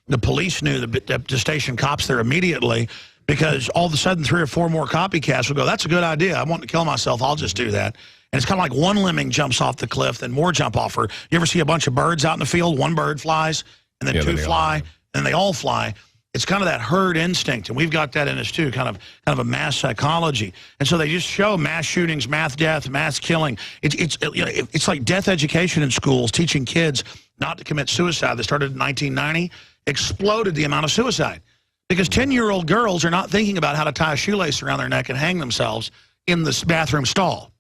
the police knew, the station cops there immediately, because all of a sudden 3 or 4 more copycats will go, that's a good idea. I want to kill myself. I'll just do that. And it's kind of like one lemming jumps off the cliff, then more jump off. Or you ever see a bunch of birds out in the field? One bird flies, and then 2 fly, and they all fly. It's kind of that herd instinct, and we've got that in us too, kind of a mass psychology. And so they just show mass shootings, mass death, mass killing. It's like death education in schools, teaching kids not to commit suicide. That started in 1990, exploded the amount of suicide. Because 10-year-old girls are not thinking about how to tie a shoelace around their neck and hang themselves in this bathroom stall.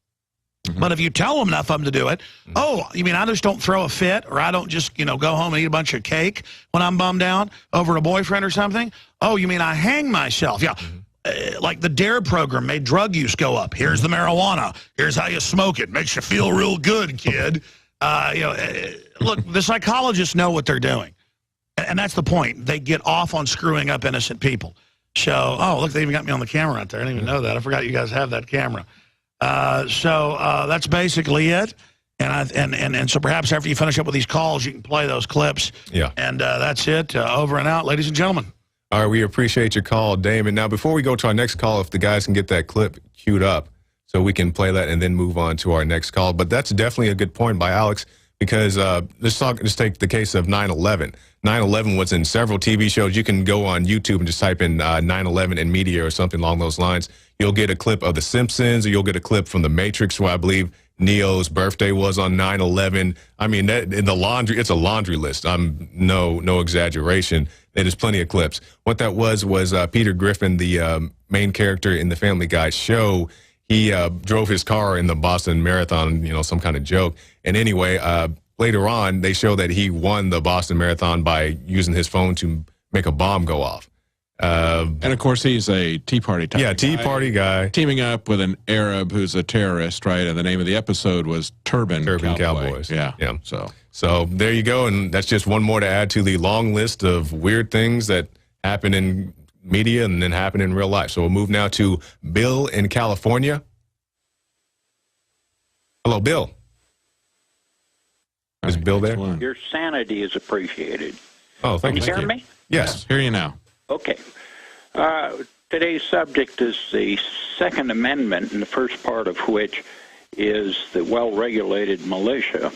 But if you tell them enough of them to do it, oh, you mean I just don't throw a fit, or I don't just, go home and eat a bunch of cake when I'm bummed out over a boyfriend or something? Oh, you mean I hang myself? Yeah. Like the DARE program made drug use go up. Here's the marijuana. Here's how you smoke it. Makes you feel real good, kid. Look, the psychologists know what they're doing. And that's the point. They get off on screwing up innocent people. So, oh, look, they even got me on the camera out there. I didn't even know that. I forgot you guys have that camera. So that's basically it. And so perhaps after you finish up with these calls, you can play those clips.
Yeah.
And that's it. Over and out, ladies and gentlemen.
All right, we appreciate your call, Damon. Now, before we go to our next call, if the guys can get that clip queued up so we can play that and then move on to our next call. But that's definitely a good point by Alex, because let's take the case of 9/11. 9/11 was in several TV shows. You can go on YouTube and just type in 9/11 in media or something along those lines. You'll get a clip of The Simpsons, or you'll get a clip from The Matrix, where I believe Neo's birthday was on 9/11. I mean, in the laundry, it's a laundry list. No exaggeration. There's plenty of clips. What that was Peter Griffin, the main character in the Family Guy show. He drove his car in the Boston Marathon, some kind of joke. And anyway, later on, they show that he won the Boston Marathon by using his phone to make a bomb go off.
And of course, he's a Tea Party type.
Yeah, Tea Party guy.
Teaming up with an Arab who's a terrorist, right? And the name of the episode was Turban
Cowboys.
Yeah.
So there you go. And that's just one more to add to the long list of weird things that happen in media and then happen in real life. So we'll move now to Bill in California. Hello, Bill. Is Bill there?
Your sanity is appreciated.
Oh, thank you.
Can you hear me?
Yes.
Hear you now.
Okay. Today's subject is the Second Amendment, and the first part of which is the well-regulated militia.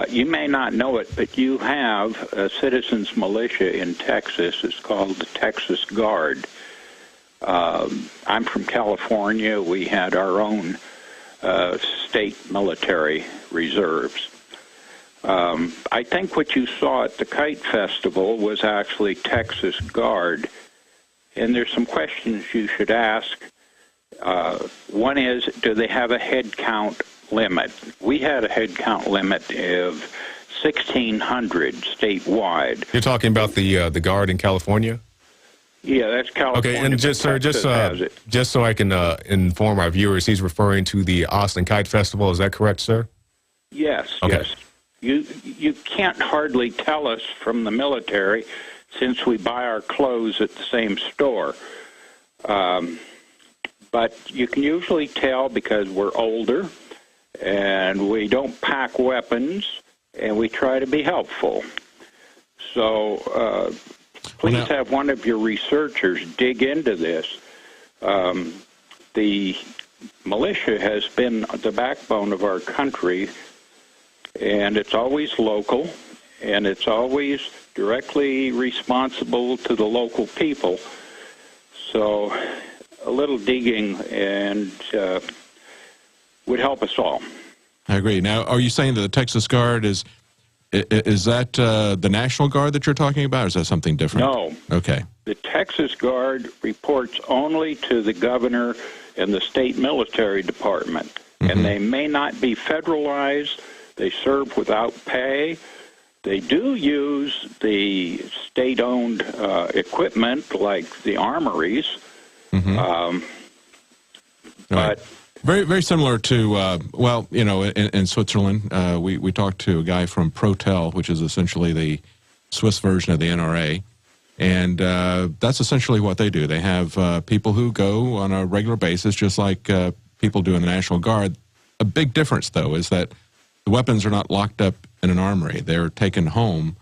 You may not know it, but you have a citizens' militia in Texas. It's called the Texas Guard. I'm from California. We had our own state military reserves. I think what you saw at the Kite Festival was actually Texas Guard, and there's some questions you should ask. One is, do they have a head count limit? We had a head count limit of 1,600 statewide.
You're talking about the Guard in California?
Yeah, that's California.
Okay, and just so I can inform our viewers, he's referring to the Austin Kite Festival. Is that correct, sir?
Yes,
okay.
Yes. You can't hardly tell us from the military since we buy our clothes at the same store. But you can usually tell because we're older and we don't pack weapons and we try to be helpful. So please have one of your researchers dig into this. The militia has been the backbone of our country, and it's always local, and it's always directly responsible to the local people. So a little digging and would help us all.
I agree. Now, are you saying that the Texas Guard is that the National Guard that you're talking about, or is that something different?
No.
Okay.
The Texas Guard reports only to the governor and the state military department, and they may not be federalized. They serve without pay. They do use the state-owned equipment like the armories, but
very, very similar to, well, you know, in Switzerland, we talked to a guy from Protel, which is essentially the Swiss version of the NRA, and that's essentially what they do. They have people who go on a regular basis, just like people do in the National Guard. A big difference, though, is that the weapons are not locked up in an armory. They're taken home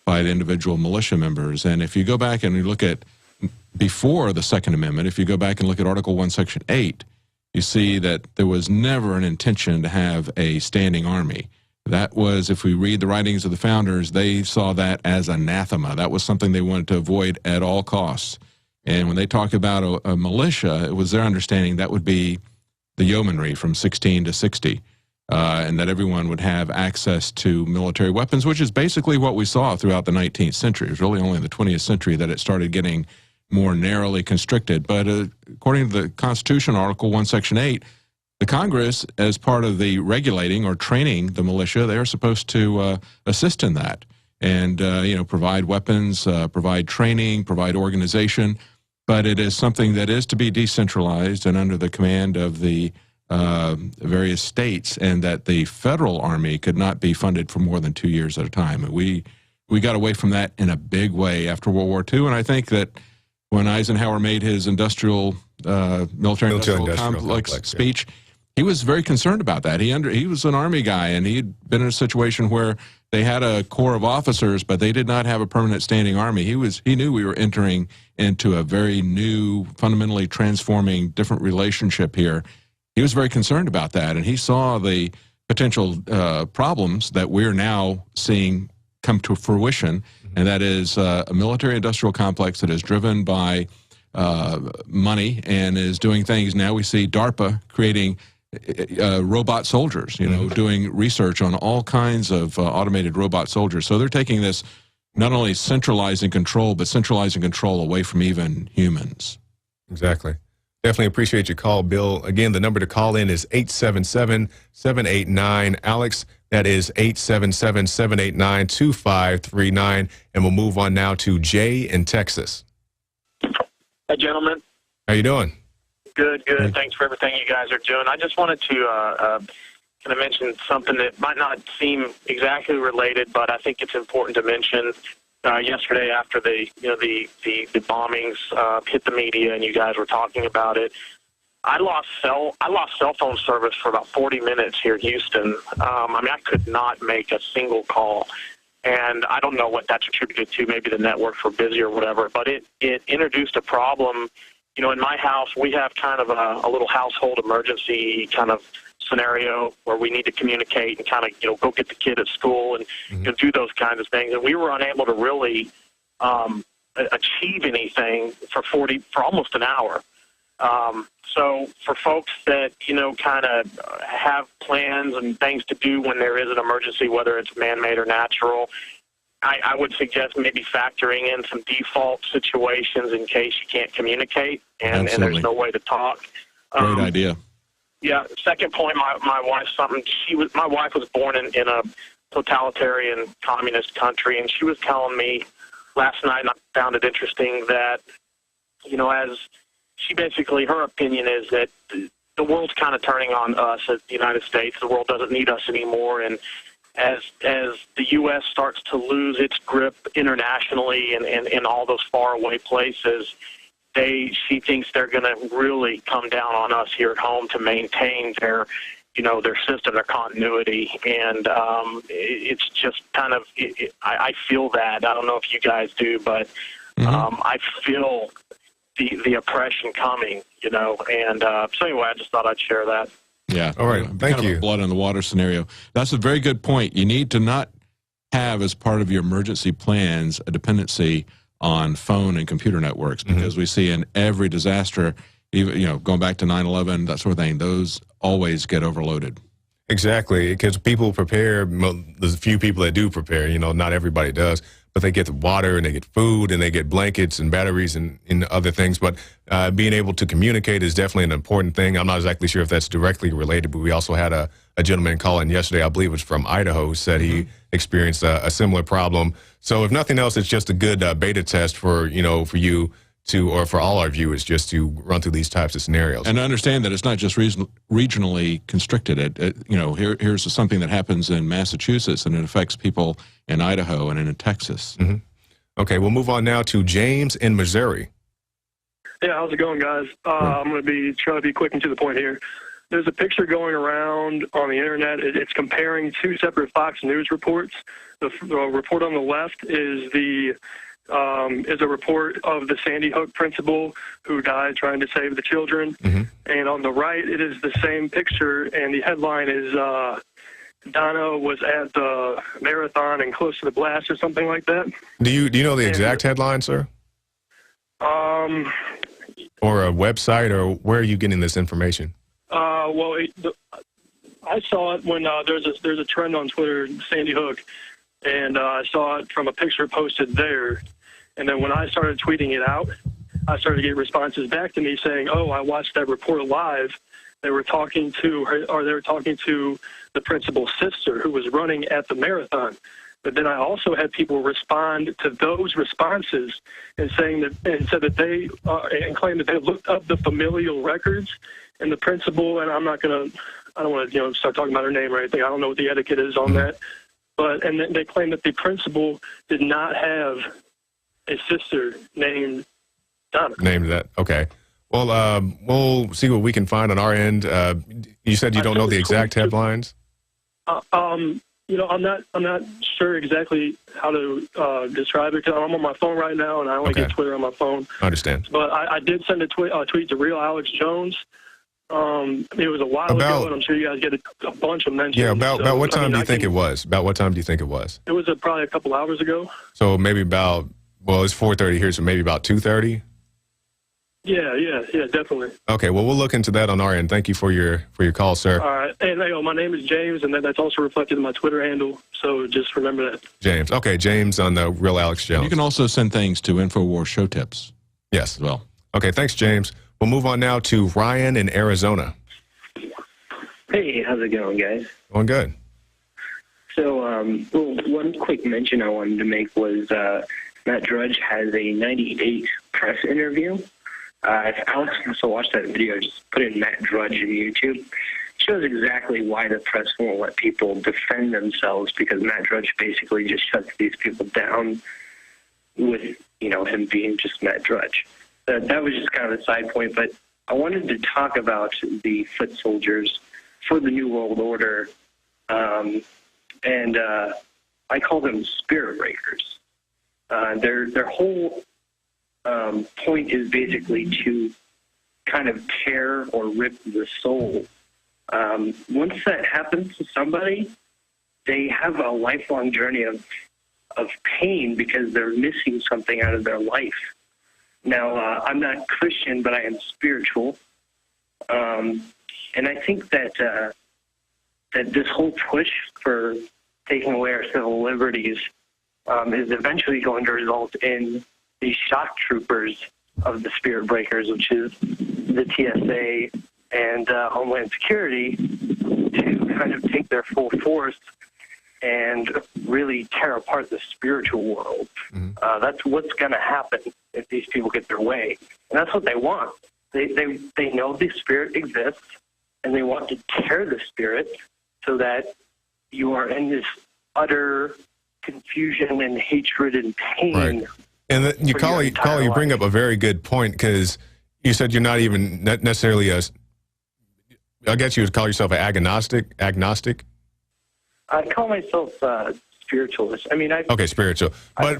by the individual militia members. And if you go back and you look at before the Second Amendment, if you go back and look at Article 1, Section 8, you see that there was never an intention to have a standing army. That was, if we read the writings of the founders, they saw that as anathema. That was something they wanted to avoid at all costs. And when they talk about a militia, it was their understanding that would be the yeomanry from 16 to 60. And that everyone would have access to military weapons, which is basically what we saw throughout the 19th century. It was really only in the 20th century that it started getting more narrowly constricted. But according to the Constitution, Article 1, Section 8, the Congress, as part of the regulating or training the militia, they are supposed to assist in that and, you know, provide weapons, provide training, provide organization. But it is something that is to be decentralized and under the command of the various states, and that the federal army could not be funded for more than 2 years at a time. And we got away from that in a big way after World War II, and I think that when Eisenhower made his military-industrial complex speech, he was very concerned about that. He was an Army guy, and he'd been in a situation where they had a corps of officers, but they did not have a permanent standing army. He knew we were entering into a very new, fundamentally transforming, different relationship here. He was very concerned about that, and he saw the potential problems that we're now seeing come to fruition, and that is a military-industrial complex that is driven by money and is doing things. Now we see DARPA creating robot soldiers, you know, doing research on all kinds of automated robot soldiers. So they're taking this, not only centralizing control, but centralizing control away from even humans.
Exactly. Definitely appreciate your call, Bill. Again, the number to call in is 877-789-ALEX. That is 877-789-2539. And we'll move on now to Jay in Texas.
Hey, gentlemen.
How you doing?
Good, good. Thanks for everything you guys are doing. I just wanted to kind of mention something that might not seem exactly related, but I think it's important to mention. Yesterday, after the bombings hit the media and you guys were talking about it, I lost cell phone service for about 40 minutes here in Houston. I mean, I could not make a single call, and I don't know what that's attributed to. Maybe the networks were busy or whatever, but it introduced a problem. You know, in my house, we have kind of a little household emergency kind of scenario where we need to communicate and kind of, you know, go get the kid at school and you know, do those kinds of things. And we were unable to really achieve anything for almost an hour. So for folks that, you know, kind of have plans and things to do when there is an emergency, whether it's man-made or natural, I would suggest maybe factoring in some default situations in case you can't communicate and there's no way to talk.
Great idea.
Yeah. Second point, my wife was born in a totalitarian communist country, and she was telling me last night, and I found it interesting that, you know, as she basically, her opinion is that the world's kind of turning on us as the United States. The world doesn't need us anymore, and as the U.S. starts to lose its grip internationally and in all those faraway places, she thinks they're going to really come down on us here at home to maintain their, you know, their system, their continuity, and it's just kind of, I feel that. I don't know if you guys do, but I feel the oppression coming, you know, and so anyway, I just thought I'd share that.
Yeah.
All right. Thank you.
A blood on the water scenario. That's a very good point. You need to not have as part of your emergency plans a dependency on phone and computer networks, because we see in every disaster, even, you know, going back to 9/11, that sort of thing, those always get overloaded.
Exactly, because people prepare. There's a few people that do prepare. You know, not everybody does, but they get the water and they get food and they get blankets and batteries and other things. But being able to communicate is definitely an important thing. I'm not exactly sure if that's directly related, but we also had a gentleman call in yesterday, I believe it was from Idaho, who said he experienced a similar problem. So if nothing else, it's just a good beta test for, you know, for you to, or for all our viewers, just to run through these types of scenarios.
And understand that it's not just regionally constricted. You know, here's something that happens in Massachusetts, and it affects people in Idaho and in Texas.
Okay, we'll move on now to James in Missouri.
Yeah, how's it going, guys? I'm going to try to be quick and to the point here. There's a picture going around on the internet. It's comparing two separate Fox News reports. The report on the left is a report of the Sandy Hook principal who died trying to save the children. And on the right, it is the same picture, and the headline is Donna was at the marathon and close to the blast or something like that.
Do you know the exact headline, sir? Or a website, or where are you getting this information?
Well, I saw it when there's a trend on Twitter, Sandy Hook, and I saw it from a picture posted there. And then when I started tweeting it out, I started to get responses back to me saying, "Oh, I watched that report live. They were talking to her, or they were talking to the principal's sister who was running at the marathon." But then I also had people respond to those responses and saying that, and said that they and claimed that they looked up the familial records, and the principal, and I don't want to start talking about her name or anything. I don't know what the etiquette is on that, but and then they claimed that the principal did not have a sister named Donna.
Named that. Okay. Well, we'll see what we can find on our end. You said you don't know the exact headlines?
I'm not sure exactly how to describe it, because I'm on my phone right now, and I only get Twitter on my phone.
I understand.
But I did send a tweet to Real Alex Jones. It was a while ago, and I'm sure you guys get a bunch of mentions.
Yeah, about what time do you think it was? About what time do you think it was?
It was probably a couple hours ago.
So maybe about, well, it's 4:30 here, so maybe about 2:30?
Yeah, definitely.
Okay, well, we'll look into that on our end. Thank you for your call, sir.
All right. And my name is James, and that's also reflected in my Twitter handle, so just remember that.
James. Okay, James on the Real Alex Jones.
You can also send things to InfoWars Show Tips.
Yes.
As well.
Okay, thanks, James. We'll move on now to Ryan in Arizona.
Hey, how's it going, guys?
Going good.
So, one quick mention I wanted to make was Matt Drudge has a 98 press interview. If Alex wants to watch that video, just put in Matt Drudge in YouTube. It shows exactly why the press won't let people defend themselves, because Matt Drudge basically just shuts these people down with, him being just Matt Drudge. That was just kind of a side point, but I wanted to talk about the foot soldiers for the New World Order, and I call them spirit breakers. Their whole point is basically to kind of tear or rip the soul. Once that happens to somebody, they have a lifelong journey of pain because they're missing something out of their life. Now, I'm not Christian, but I am spiritual. And I think that that this whole push for taking away our civil liberties is eventually going to result in the shock troopers of the spirit breakers, which is the TSA and Homeland Security, to kind of take their full force and really tear apart the spiritual world. That's what's going to happen if these people get their way. And that's what they want. They know the spirit exists, and they want to tear the spirit so that you are in this utter confusion and hatred and pain.
Right. And you bring up a very good point, because you said you're not even necessarily I guess you would call yourself an agnostic.
I call myself spiritualist. I mean,
okay, spiritual. But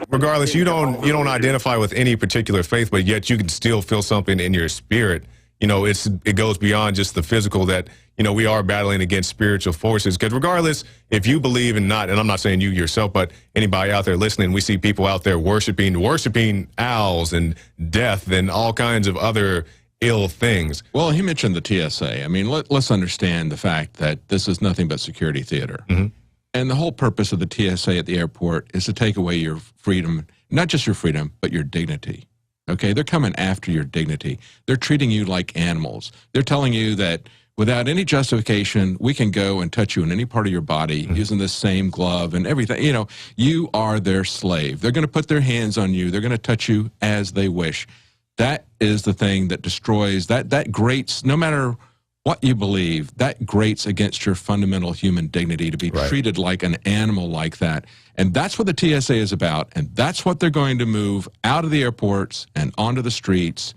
regardless, you don't identify with any particular faith, but yet you can still feel something in your spirit. You know, it goes beyond just the physical, that, you know, we are battling against spiritual forces. Because regardless, if you believe in and I'm not saying you yourself, but anybody out there listening, we see people out there worshiping owls and death and all kinds of other ill things.
Well, he mentioned the TSA. I mean, let's understand the fact that this is nothing but security theater. And the whole purpose of the TSA at the airport is to take away your freedom, not just your freedom, but your dignity. Okay, they're coming after your dignity. They're treating you like animals. They're telling you that without any justification, we can go and touch you in any part of your body using the same glove and everything. You know, you are their slave. They're going to put their hands on you. They're going to touch you as they wish. That is the thing that destroys, that grates, no matter what you believe, that grates against your fundamental human dignity to be treated like an animal like that. And that's what the TSA is about. And that's what they're going to move out of the airports and onto the streets,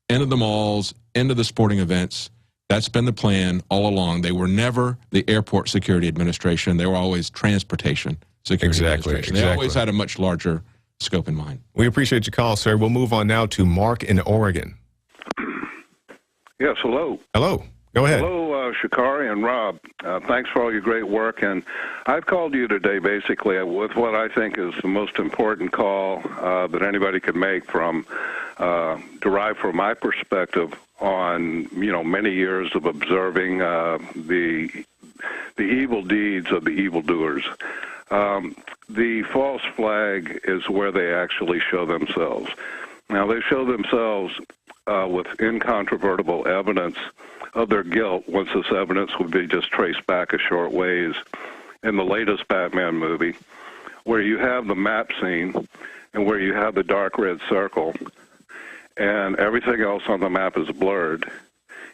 into the malls, into the sporting events. That's been the plan all along. They were never the Airport Security Administration. They were always Transportation Security Administration. They always had a much larger scope in mind.
We appreciate your call, sir. We'll move on now to Mark in Oregon.
Yes, hello.
Hello. Go ahead.
Hello, Shikari and Rob. Thanks for all your great work. And I've called you today basically with what I think is the most important call that anybody could make from, derived from my perspective on, you know, many years of observing the evil deeds of the evildoers. The false flag is where they actually show themselves. Now, they show themselves with incontrovertible evidence of their guilt, once this evidence would be just traced back a short ways in the latest Batman movie, where you have the map scene and where you have the dark red circle, and everything else on the map is blurred.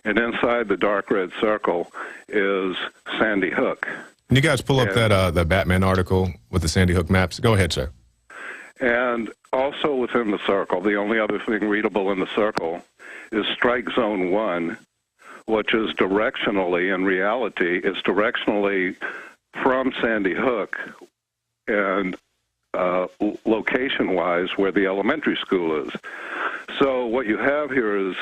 And inside the dark red circle is Sandy Hook.
Can you guys pull up that the Batman article with the Sandy Hook maps? Go ahead, sir.
And also within the circle, the only other thing readable in the circle is Strike Zone 1, which is directionally, in reality, it's directionally from Sandy Hook and location-wise where the elementary school is. So what you have here is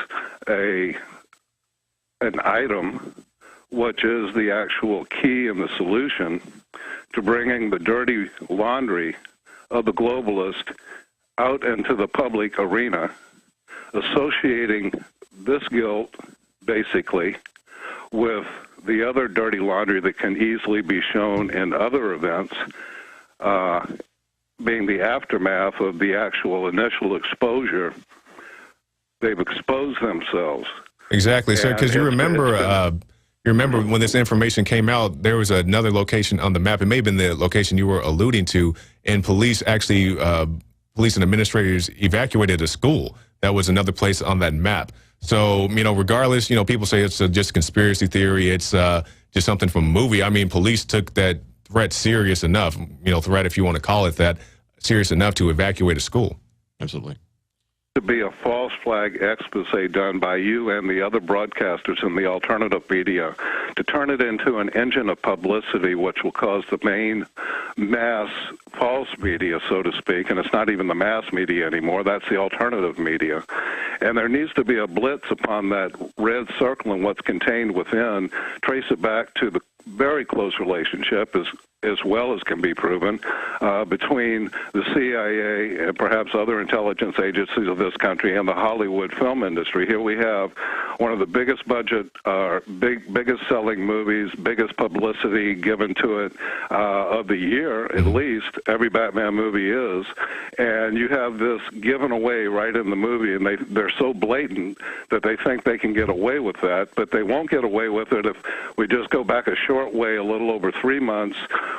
an item which is the actual key and the solution to bringing the dirty laundry of the globalist out into the public arena, associating this guilt, basically, with the other dirty laundry that can easily be shown in other events, being the aftermath of the actual initial exposure. They've exposed themselves.
Exactly, sir, because you remember when this information came out, there was another location on the map. It may have been the location you were alluding to, and police actually, police and administrators evacuated a school. That was another place on that map. So, you know, regardless, you know, people say it's just conspiracy theory. It's just something from a movie. I mean, police took that threat serious enough, you know, threat if you want to call it that, serious enough to evacuate a school.
Absolutely.
to be a false flag expose done by you and the other broadcasters in the alternative media to turn it into an engine of publicity, which will cause the main mass false media, so to speak, and it's not even the mass media anymore, that's the alternative media. And there needs to be a blitz upon that red circle and what's contained within, trace it back to the very close relationship, as well as can be proven, between the CIA and perhaps other intelligence agencies of this country and the Hollywood film industry. Here we have one of the biggest budget, biggest selling movies, biggest publicity given to it of the year, at least. Every Batman movie is. And you have this given away right in the movie, and they're so blatant that they think they can get away with that, but they won't get away with it if we just go back a short way, a little over 3 months.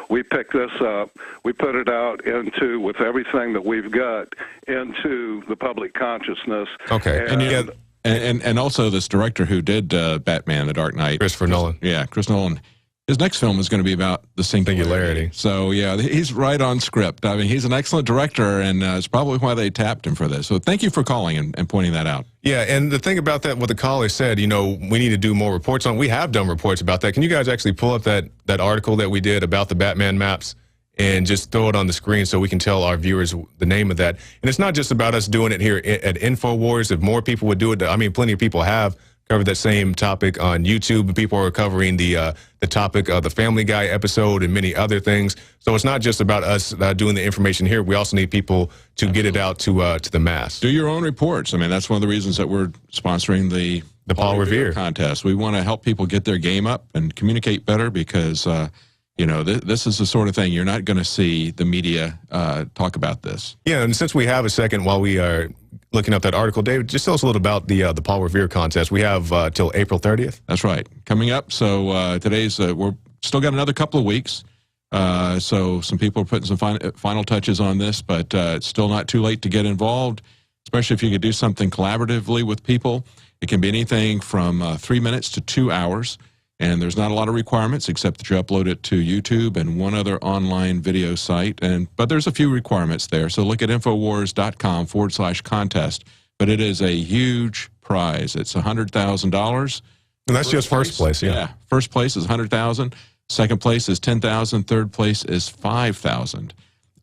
We pick this up, we put it out into, with everything that we've got, into the public consciousness.
Okay. And also this director who did Batman, The Dark Knight.
Christopher Nolan.
Yeah, Chris Nolan. His next film is going to be about the singularity. So, yeah, he's right on script. I mean, he's an excellent director, and it's probably why they tapped him for this. So thank you for calling and pointing that out.
Yeah, and the thing about that, what the caller said, you know, we need to do more reports on. We have done reports about that. Can you guys actually pull up that article that we did about the Batman maps and just throw it on the screen so we can tell our viewers the name of that? And it's not just about us doing it here at InfoWars. If more people would do it, I mean, plenty of people have covered that same topic on YouTube. People are covering the topic of the Family Guy episode and many other things. So it's not just about us doing the information here. We also need people to get it out to the mass.
Do your own reports. I mean, that's one of the reasons that we're sponsoring the Paul Revere contest. We want to help people get their game up and communicate better because, you know, this is the sort of thing you're not going to see the media talk about this.
Yeah, and since we have a second while we are looking up that article, David, just tell us a little about the Paul Revere contest. We have till April 30th.
That's right. Coming up. So today's, we're still got another couple of weeks. So some people are putting some final touches on this, but it's still not too late to get involved, especially if you could do something collaboratively with people. It can be anything from 3 minutes to 2 hours. And there's not a lot of requirements except that you upload it to YouTube and one other online video site. But there's a few requirements there. So look at Infowars.com/contest. But it is a huge prize. It's $100,000.
And that's just first place, yeah.
First place is $100,000. Second place is $10,000. Third place is $5,000.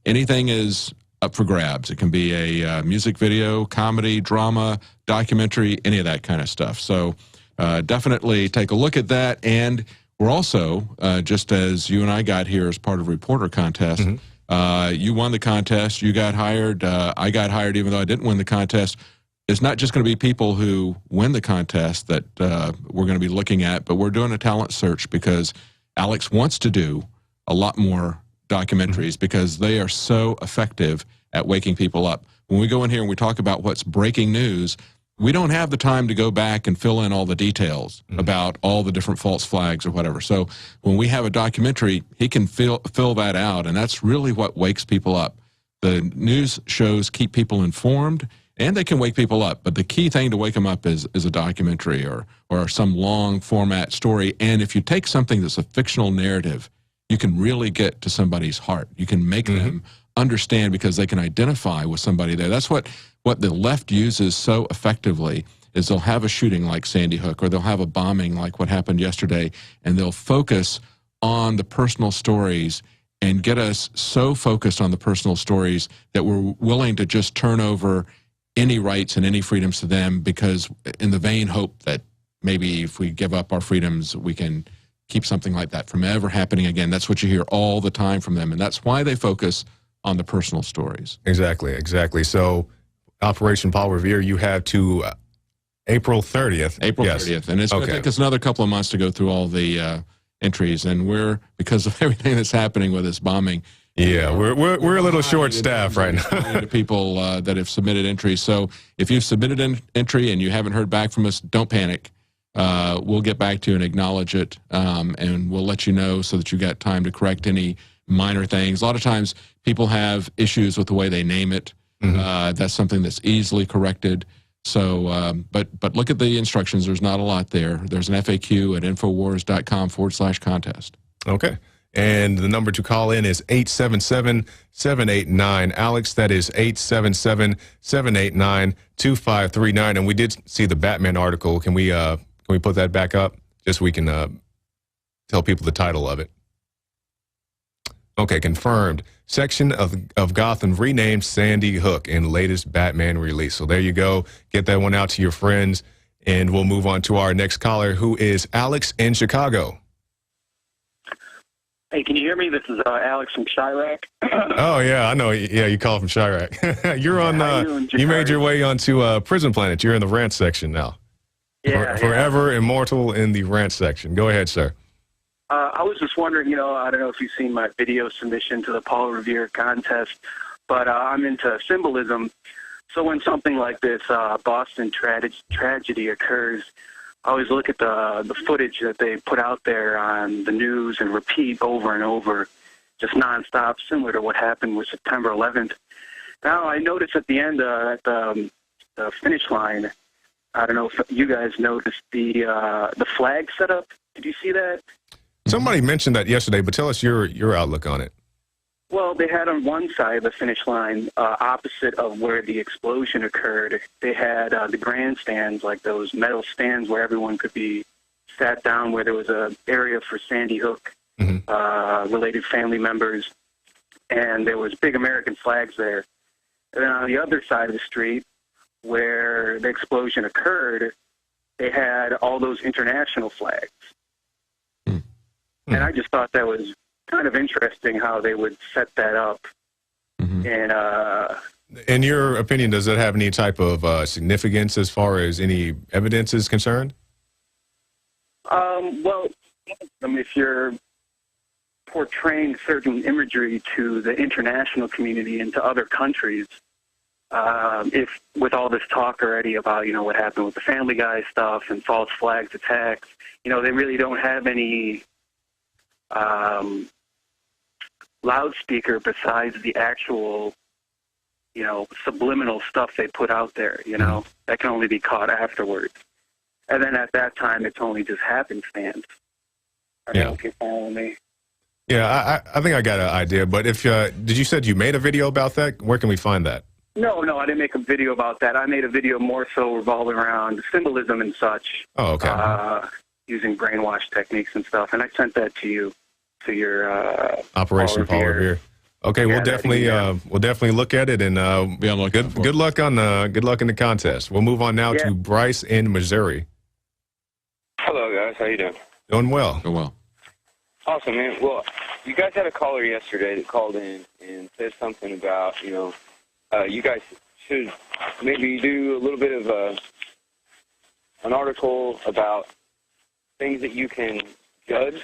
Anything is up for grabs. It can be a music video, comedy, drama, documentary, any of that kind of stuff. So definitely take a look at that. And we're also, just as you and I got here as part of Reporter Contest, you won the contest, you got hired, I got hired even though I didn't win the contest. It's not just going to be people who win the contest that we're going to be looking at, but we're doing a talent search because Alex wants to do a lot more documentaries because they are so effective at waking people up. When we go in here and we talk about what's breaking news, we don't have the time to go back and fill in all the details about all the different false flags or whatever. So when we have a documentary, he can fill that out, and that's really what wakes people up. The news shows keep people informed, and they can wake people up. But the key thing to wake them up is a documentary or some long format story. And if you take something that's a fictional narrative, you can really get to somebody's heart. You can make them understand because they can identify with somebody there. That's what the left uses so effectively is they'll have a shooting like Sandy Hook or they'll have a bombing like what happened yesterday, and they'll focus on the personal stories and get us so focused on the personal stories that we're willing to just turn over any rights and any freedoms to them because in the vain hope that maybe if we give up our freedoms, we can keep something like that from ever happening again. That's what you hear all the time from them, and that's why they focus on the personal stories.
Exactly. So Operation Paul Revere, you have to April 30th.
April 30th. And it's going to take us another couple of months to go through all the entries. And we're, because of everything that's happening with this bombing.
Yeah, we're a little short-staffed right now.
To people that have submitted entries. So if you've submitted an entry and you haven't heard back from us, don't panic. We'll get back to you and acknowledge it. And we'll let you know so that you got time to correct any minor things. A lot of times people have issues with the way they name it. That's something that's easily corrected. So, but look at the instructions. There's not a lot there. There's an FAQ at Infowars.com/contest.
Okay. And the number to call in is 877-789-ALEX. That is 877-789-2539. And we did see the Batman article. Can we put that back up just so we can tell people the title of it? Okay, confirmed. Section of Gotham renamed Sandy Hook in latest Batman release. So there you go. Get that one out to your friends. And we'll move on to our next caller, who is Alex in Chicago.
Hey, can you hear me? This is Alex from Chirac.
Oh, yeah, I know. Yeah, you call from Chirac. You're on, you made your way onto Prison Planet. You're in the rant section now.
Yeah.
Forever immortal in the rant section. Go ahead, sir.
I was just wondering, I don't know if you've seen my video submission to the Paul Revere contest, but I'm into symbolism. So when something like this Boston tragedy occurs, I always look at the footage that they put out there on the news and repeat over and over, just nonstop, similar to what happened with September 11th. Now, I noticed at the end, at the finish line, I don't know if you guys noticed the flag setup. Did you see that?
Somebody mentioned that yesterday, but tell us your outlook on it.
Well, they had on one side of the finish line, opposite of where the explosion occurred, they had the grandstands, like those metal stands where everyone could be sat down, where there was an area for Sandy Hook related family members, and there was big American flags there. And then on the other side of the street, where the explosion occurred, they had all those international flags. And I just thought that was kind of interesting how they would set that up. And
in your opinion, does that have any type of significance as far as any evidence is concerned?
Well, I mean, if you're portraying certain imagery to the international community and to other countries, if with all this talk already about, what happened with the Family Guy stuff and false flags attacks, they really don't have any loudspeaker besides the actual, subliminal stuff they put out there, that can only be caught afterwards. And then at that time, it's only just happenstance. I don't know if you're following me.
Yeah, I think I got an idea. But if did you said you made a video about that? Where can we find that?
No, I didn't make a video about that. I made a video more so revolving around symbolism and such.
Oh, okay.
Using brainwash techniques and stuff, and I sent that to you, to your
Operation Paul Revere. Okay, we'll definitely look at it and be on good luck in the contest. We'll move on now to Bryce in Missouri.
Hello, guys. How you doing?
Doing well.
Doing well.
Awesome, man. Well, you guys had a caller yesterday that called in and said something about, you guys should maybe do a little bit of an article about things that you can judge.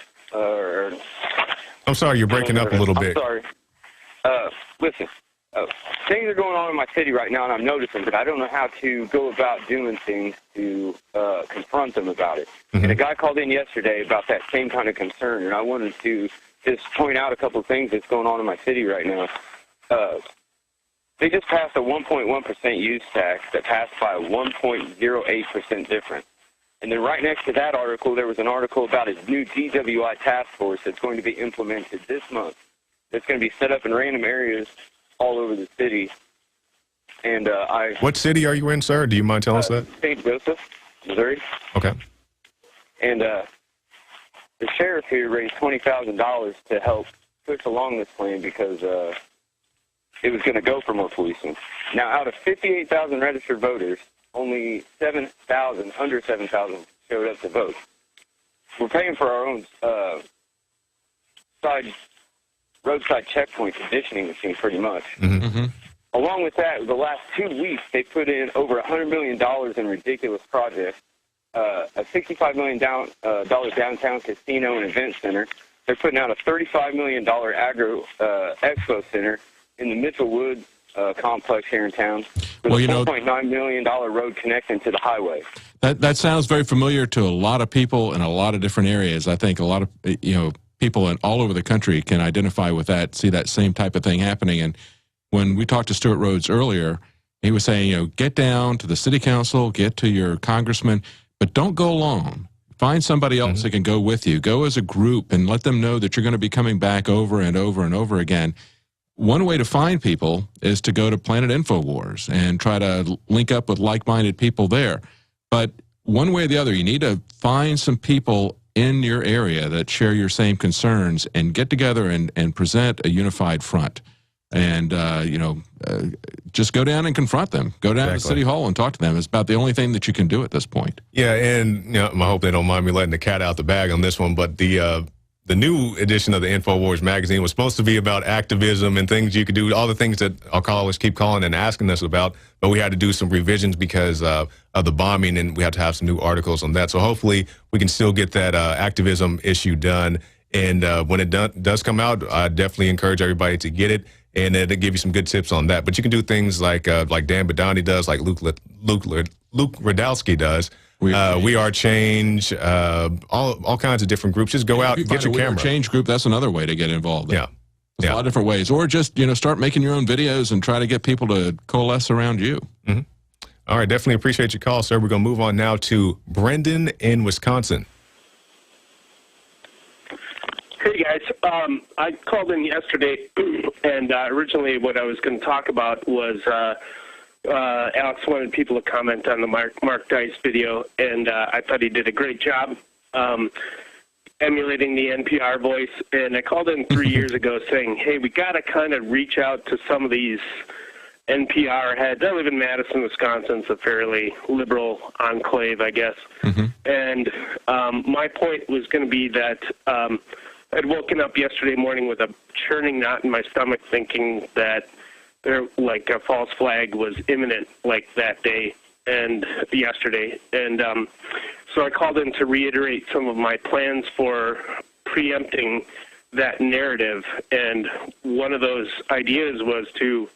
I'm sorry, you're breaking up a little bit.
I'm sorry. Listen, things are going on in my city right now, and I'm noticing, but I don't know how to go about doing things to confront them about it. And a guy called in yesterday about that same kind of concern, and I wanted to just point out a couple of things that's going on in my city right now. They just passed a 1.1% use tax that passed by a 1.08% difference. And then right next to that article, there was an article about a new DWI task force that's going to be implemented this month. It's going to be set up in random areas all over the city. And
What city are you in, sir? Do you mind telling us that?
St. Joseph, Missouri.
Okay.
And the sheriff here raised $20,000 to help push along this plan because it was going to go for more policing. Now, out of 58,000 registered voters, only 7,000, under 7,000, showed up to vote. We're paying for our own roadside checkpoint conditioning machine, pretty much. Along with that, the last 2 weeks, they put in over $100 million in ridiculous projects. A $65 million downtown casino and event center. They're putting out a $35 million agro expo center in the Mitchell Woods complex here in town. With a $4.9 million road connecting to the highway.
That sounds very familiar to a lot of people in a lot of different areas. I think a lot of people all over the country can identify with that, see that same type of thing happening. And when we talked to Stuart Rhodes earlier, he was saying, get down to the city council, get to your congressman, but don't go alone. Find somebody else that can go with you. Go as a group and let them know that you're going to be coming back over and over and over again. One way to find people is to go to Planet InfoWars and try to link up with like-minded people there. But one way or the other, you need to find some people in your area that share your same concerns and get together and present a unified front. And, just go down and confront them. Go down to City Hall and talk to them. It's about the only thing that you can do at this point.
Yeah, and I hope they don't mind me letting the cat out the bag on this one, but the new edition of the InfoWars magazine was supposed to be about activism and things you could do, all the things that our callers keep calling and asking us about, but we had to do some revisions because of the bombing, and we had to have some new articles on that. So hopefully we can still get that activism issue done. And when it does come out, I definitely encourage everybody to get it, and it'll give you some good tips on that. But you can do things like Dan Badani does, like Luke Radowski does. We Are Change, all kinds of different groups. Just go out and get your camera.
We Are Change group, that's another way to get involved.
Yeah.
There's a lot of different ways. Or just, start making your own videos and try to get people to coalesce around you.
Mm-hmm. All right, definitely appreciate your call, sir. We're going to move on now to Brendan in Wisconsin.
Hey, guys. I called in yesterday, and originally what I was going to talk about was Alex wanted people to comment on the Mark Dice video, and I thought he did a great job emulating the NPR voice. And I called in 3 years ago saying, hey, we got to kind of reach out to some of these NPR heads. I live in Madison, Wisconsin. It's a fairly liberal enclave, I guess. Mm-hmm. And my point was going to be that I'd woken up yesterday morning with a churning knot in my stomach thinking that like a false flag was imminent like that day and yesterday. And so I called in to reiterate some of my plans for preempting that narrative. And one of those ideas was to,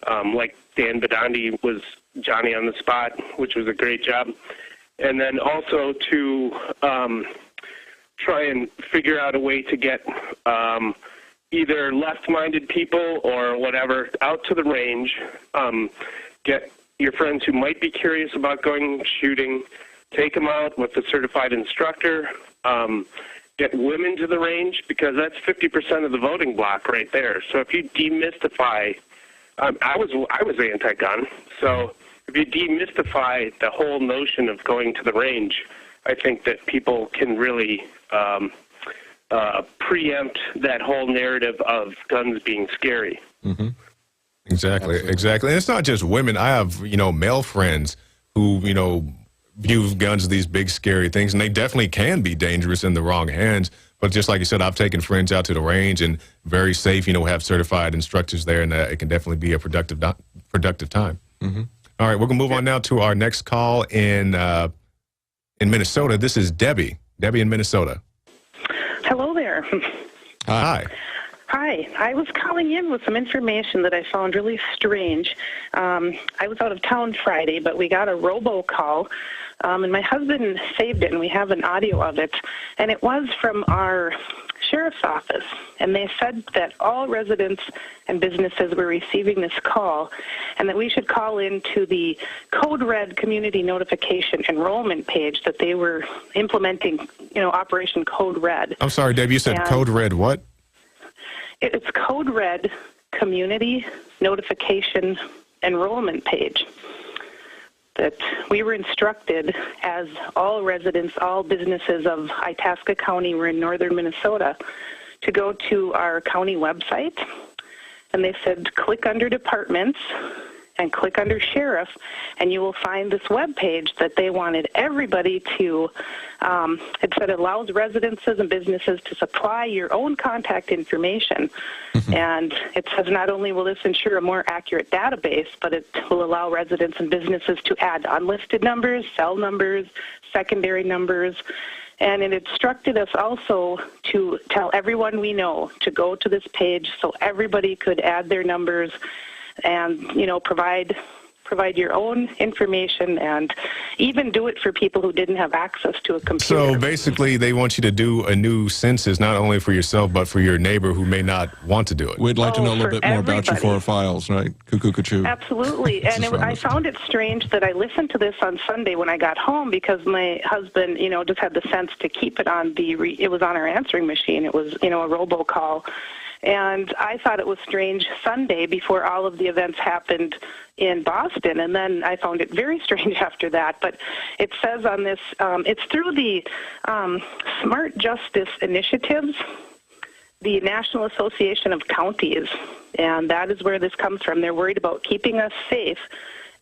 like Dan Badandi was Johnny on the spot, which was a great job. And then also to try and figure out a way to get either left-minded people or whatever out to the range, get your friends who might be curious about going shooting, take them out with a certified instructor, get women to the range, because that's 50% of the voting block right there. So if you demystify, I was anti-gun, so if you demystify the whole notion of going to the range, I think that people can really preempt that whole narrative of guns being scary.
Mm-hmm. Exactly. And it's not just women. I have, male friends who, view guns as these big, scary things, and they definitely can be dangerous in the wrong hands. But just like you said, I've taken friends out to the range, and very safe, have certified instructors there, and it can definitely be a productive time. Mm-hmm. All right, we're going to move on now to our next call in Minnesota. This is Debbie. Debbie in Minnesota.
Hello there.
Hi.
Hi. I was calling in with some information that I found really strange. I was out of town Friday, but we got a robocall, and my husband saved it, and we have an audio of it. And it was from our sheriff's office, and they said that all residents and businesses were receiving this call, and that we should call into the Code Red community notification enrollment page that they were implementing, Operation Code Red.
I'm sorry, Deb, you said Code Red what?
It's Code Red community notification enrollment page. That we were instructed as all residents, all businesses of Itasca County, we're in northern Minnesota, to go to our county website, and they said click under departments and click under sheriff, and you will find this web page that they wanted everybody to, it said it allows residences and businesses to supply your own contact information. Mm-hmm. And it says not only will this ensure a more accurate database, but it will allow residents and businesses to add unlisted numbers, cell numbers, secondary numbers. And it instructed us also to tell everyone we know to go to this page so everybody could add their numbers and, provide provide your own information, and even do it for people who didn't have access to a computer.
So basically, they want you to do a new census, not only for yourself, but for your neighbor who may not want to do it.
We'd like to know a little bit more
everybody.
about you for our files, right? Cuckoo.
Absolutely. And I found it strange that I listened to this on Sunday when I got home, because my husband, just had the sense to keep it on it was on our answering machine. It was, a robocall. And I thought it was strange Sunday before all of the events happened in Boston, and then I found it very strange after that. But it says on this, it's through the Smart Justice Initiatives, the National Association of Counties, and that is where this comes from. They're worried about keeping us safe.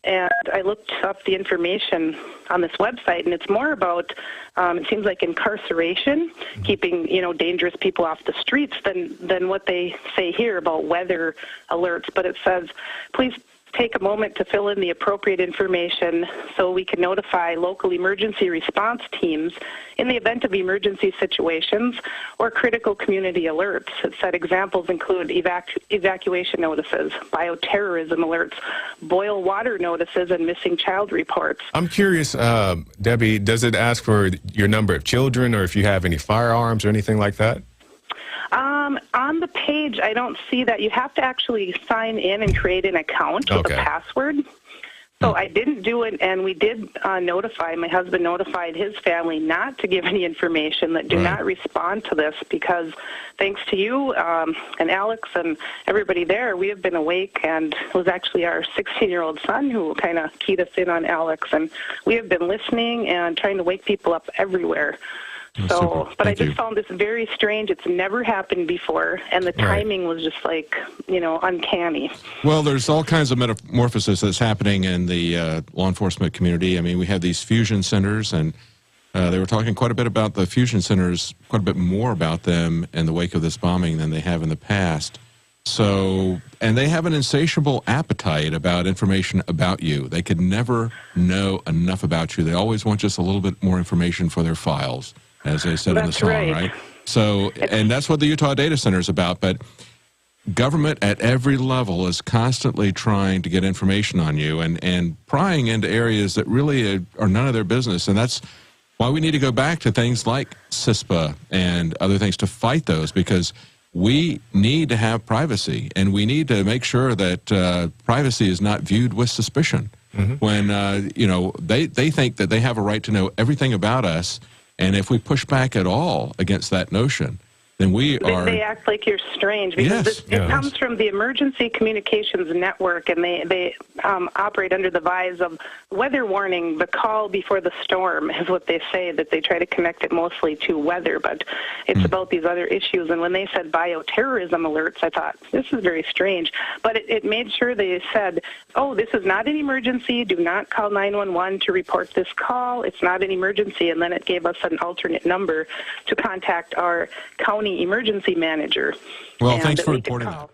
And I looked up the information on this website, and it's more about, it seems like incarceration, keeping, dangerous people off the streets than what they say here about weather alerts. But it says, please take a moment to fill in the appropriate information so we can notify local emergency response teams in the event of emergency situations or critical community alerts. It said examples include evacuation notices, bioterrorism alerts, boil water notices, and missing child reports.
I'm curious, Debbie, does it ask for your number of children or if you have any firearms or anything like that?
On the page, I don't see that. You have to actually sign in and create an account with a password. So I didn't do it, and we did my husband notified his family not to give any information, that do not respond to this, because thanks to you and Alex and everybody there, we have been awake, and it was actually our 16-year-old son who kind of keyed us in on Alex, and we have been listening and trying to wake people up everywhere. So, but I just found this very strange. It's never happened before, and the timing was just like, uncanny.
Well, there's all kinds of metamorphosis that's happening in the law enforcement community. I mean, we have these fusion centers, and they were talking quite a bit about the fusion centers, quite a bit more about them in the wake of this bombing than they have in the past. So, and they have an insatiable appetite about information about you. They could never know enough about you. They always want just a little bit more information for their files, as they said in the song, right? So, and that's what the Utah Data Center is about. But government at every level is constantly trying to get information on you and prying into areas that really are none of their business. And that's why we need to go back to things like CISPA and other things to fight those, because we need to have privacy, and we need to make sure that privacy is not viewed with suspicion. When, they think that they have a right to know everything about us. And if we push back at all against that notion, then
They act like you're strange, because it comes from the Emergency Communications Network, and they operate under the guise of weather warning. The call before the storm is what they say, that they try to connect it mostly to weather, but it's about these other issues. And when they said bioterrorism alerts, I thought, this is very strange. But it made sure they said, oh, this is not an emergency. Do not call 911 to report this call. It's not an emergency. And then it gave us an alternate number to contact our county emergency manager.
Well, thanks for reporting that.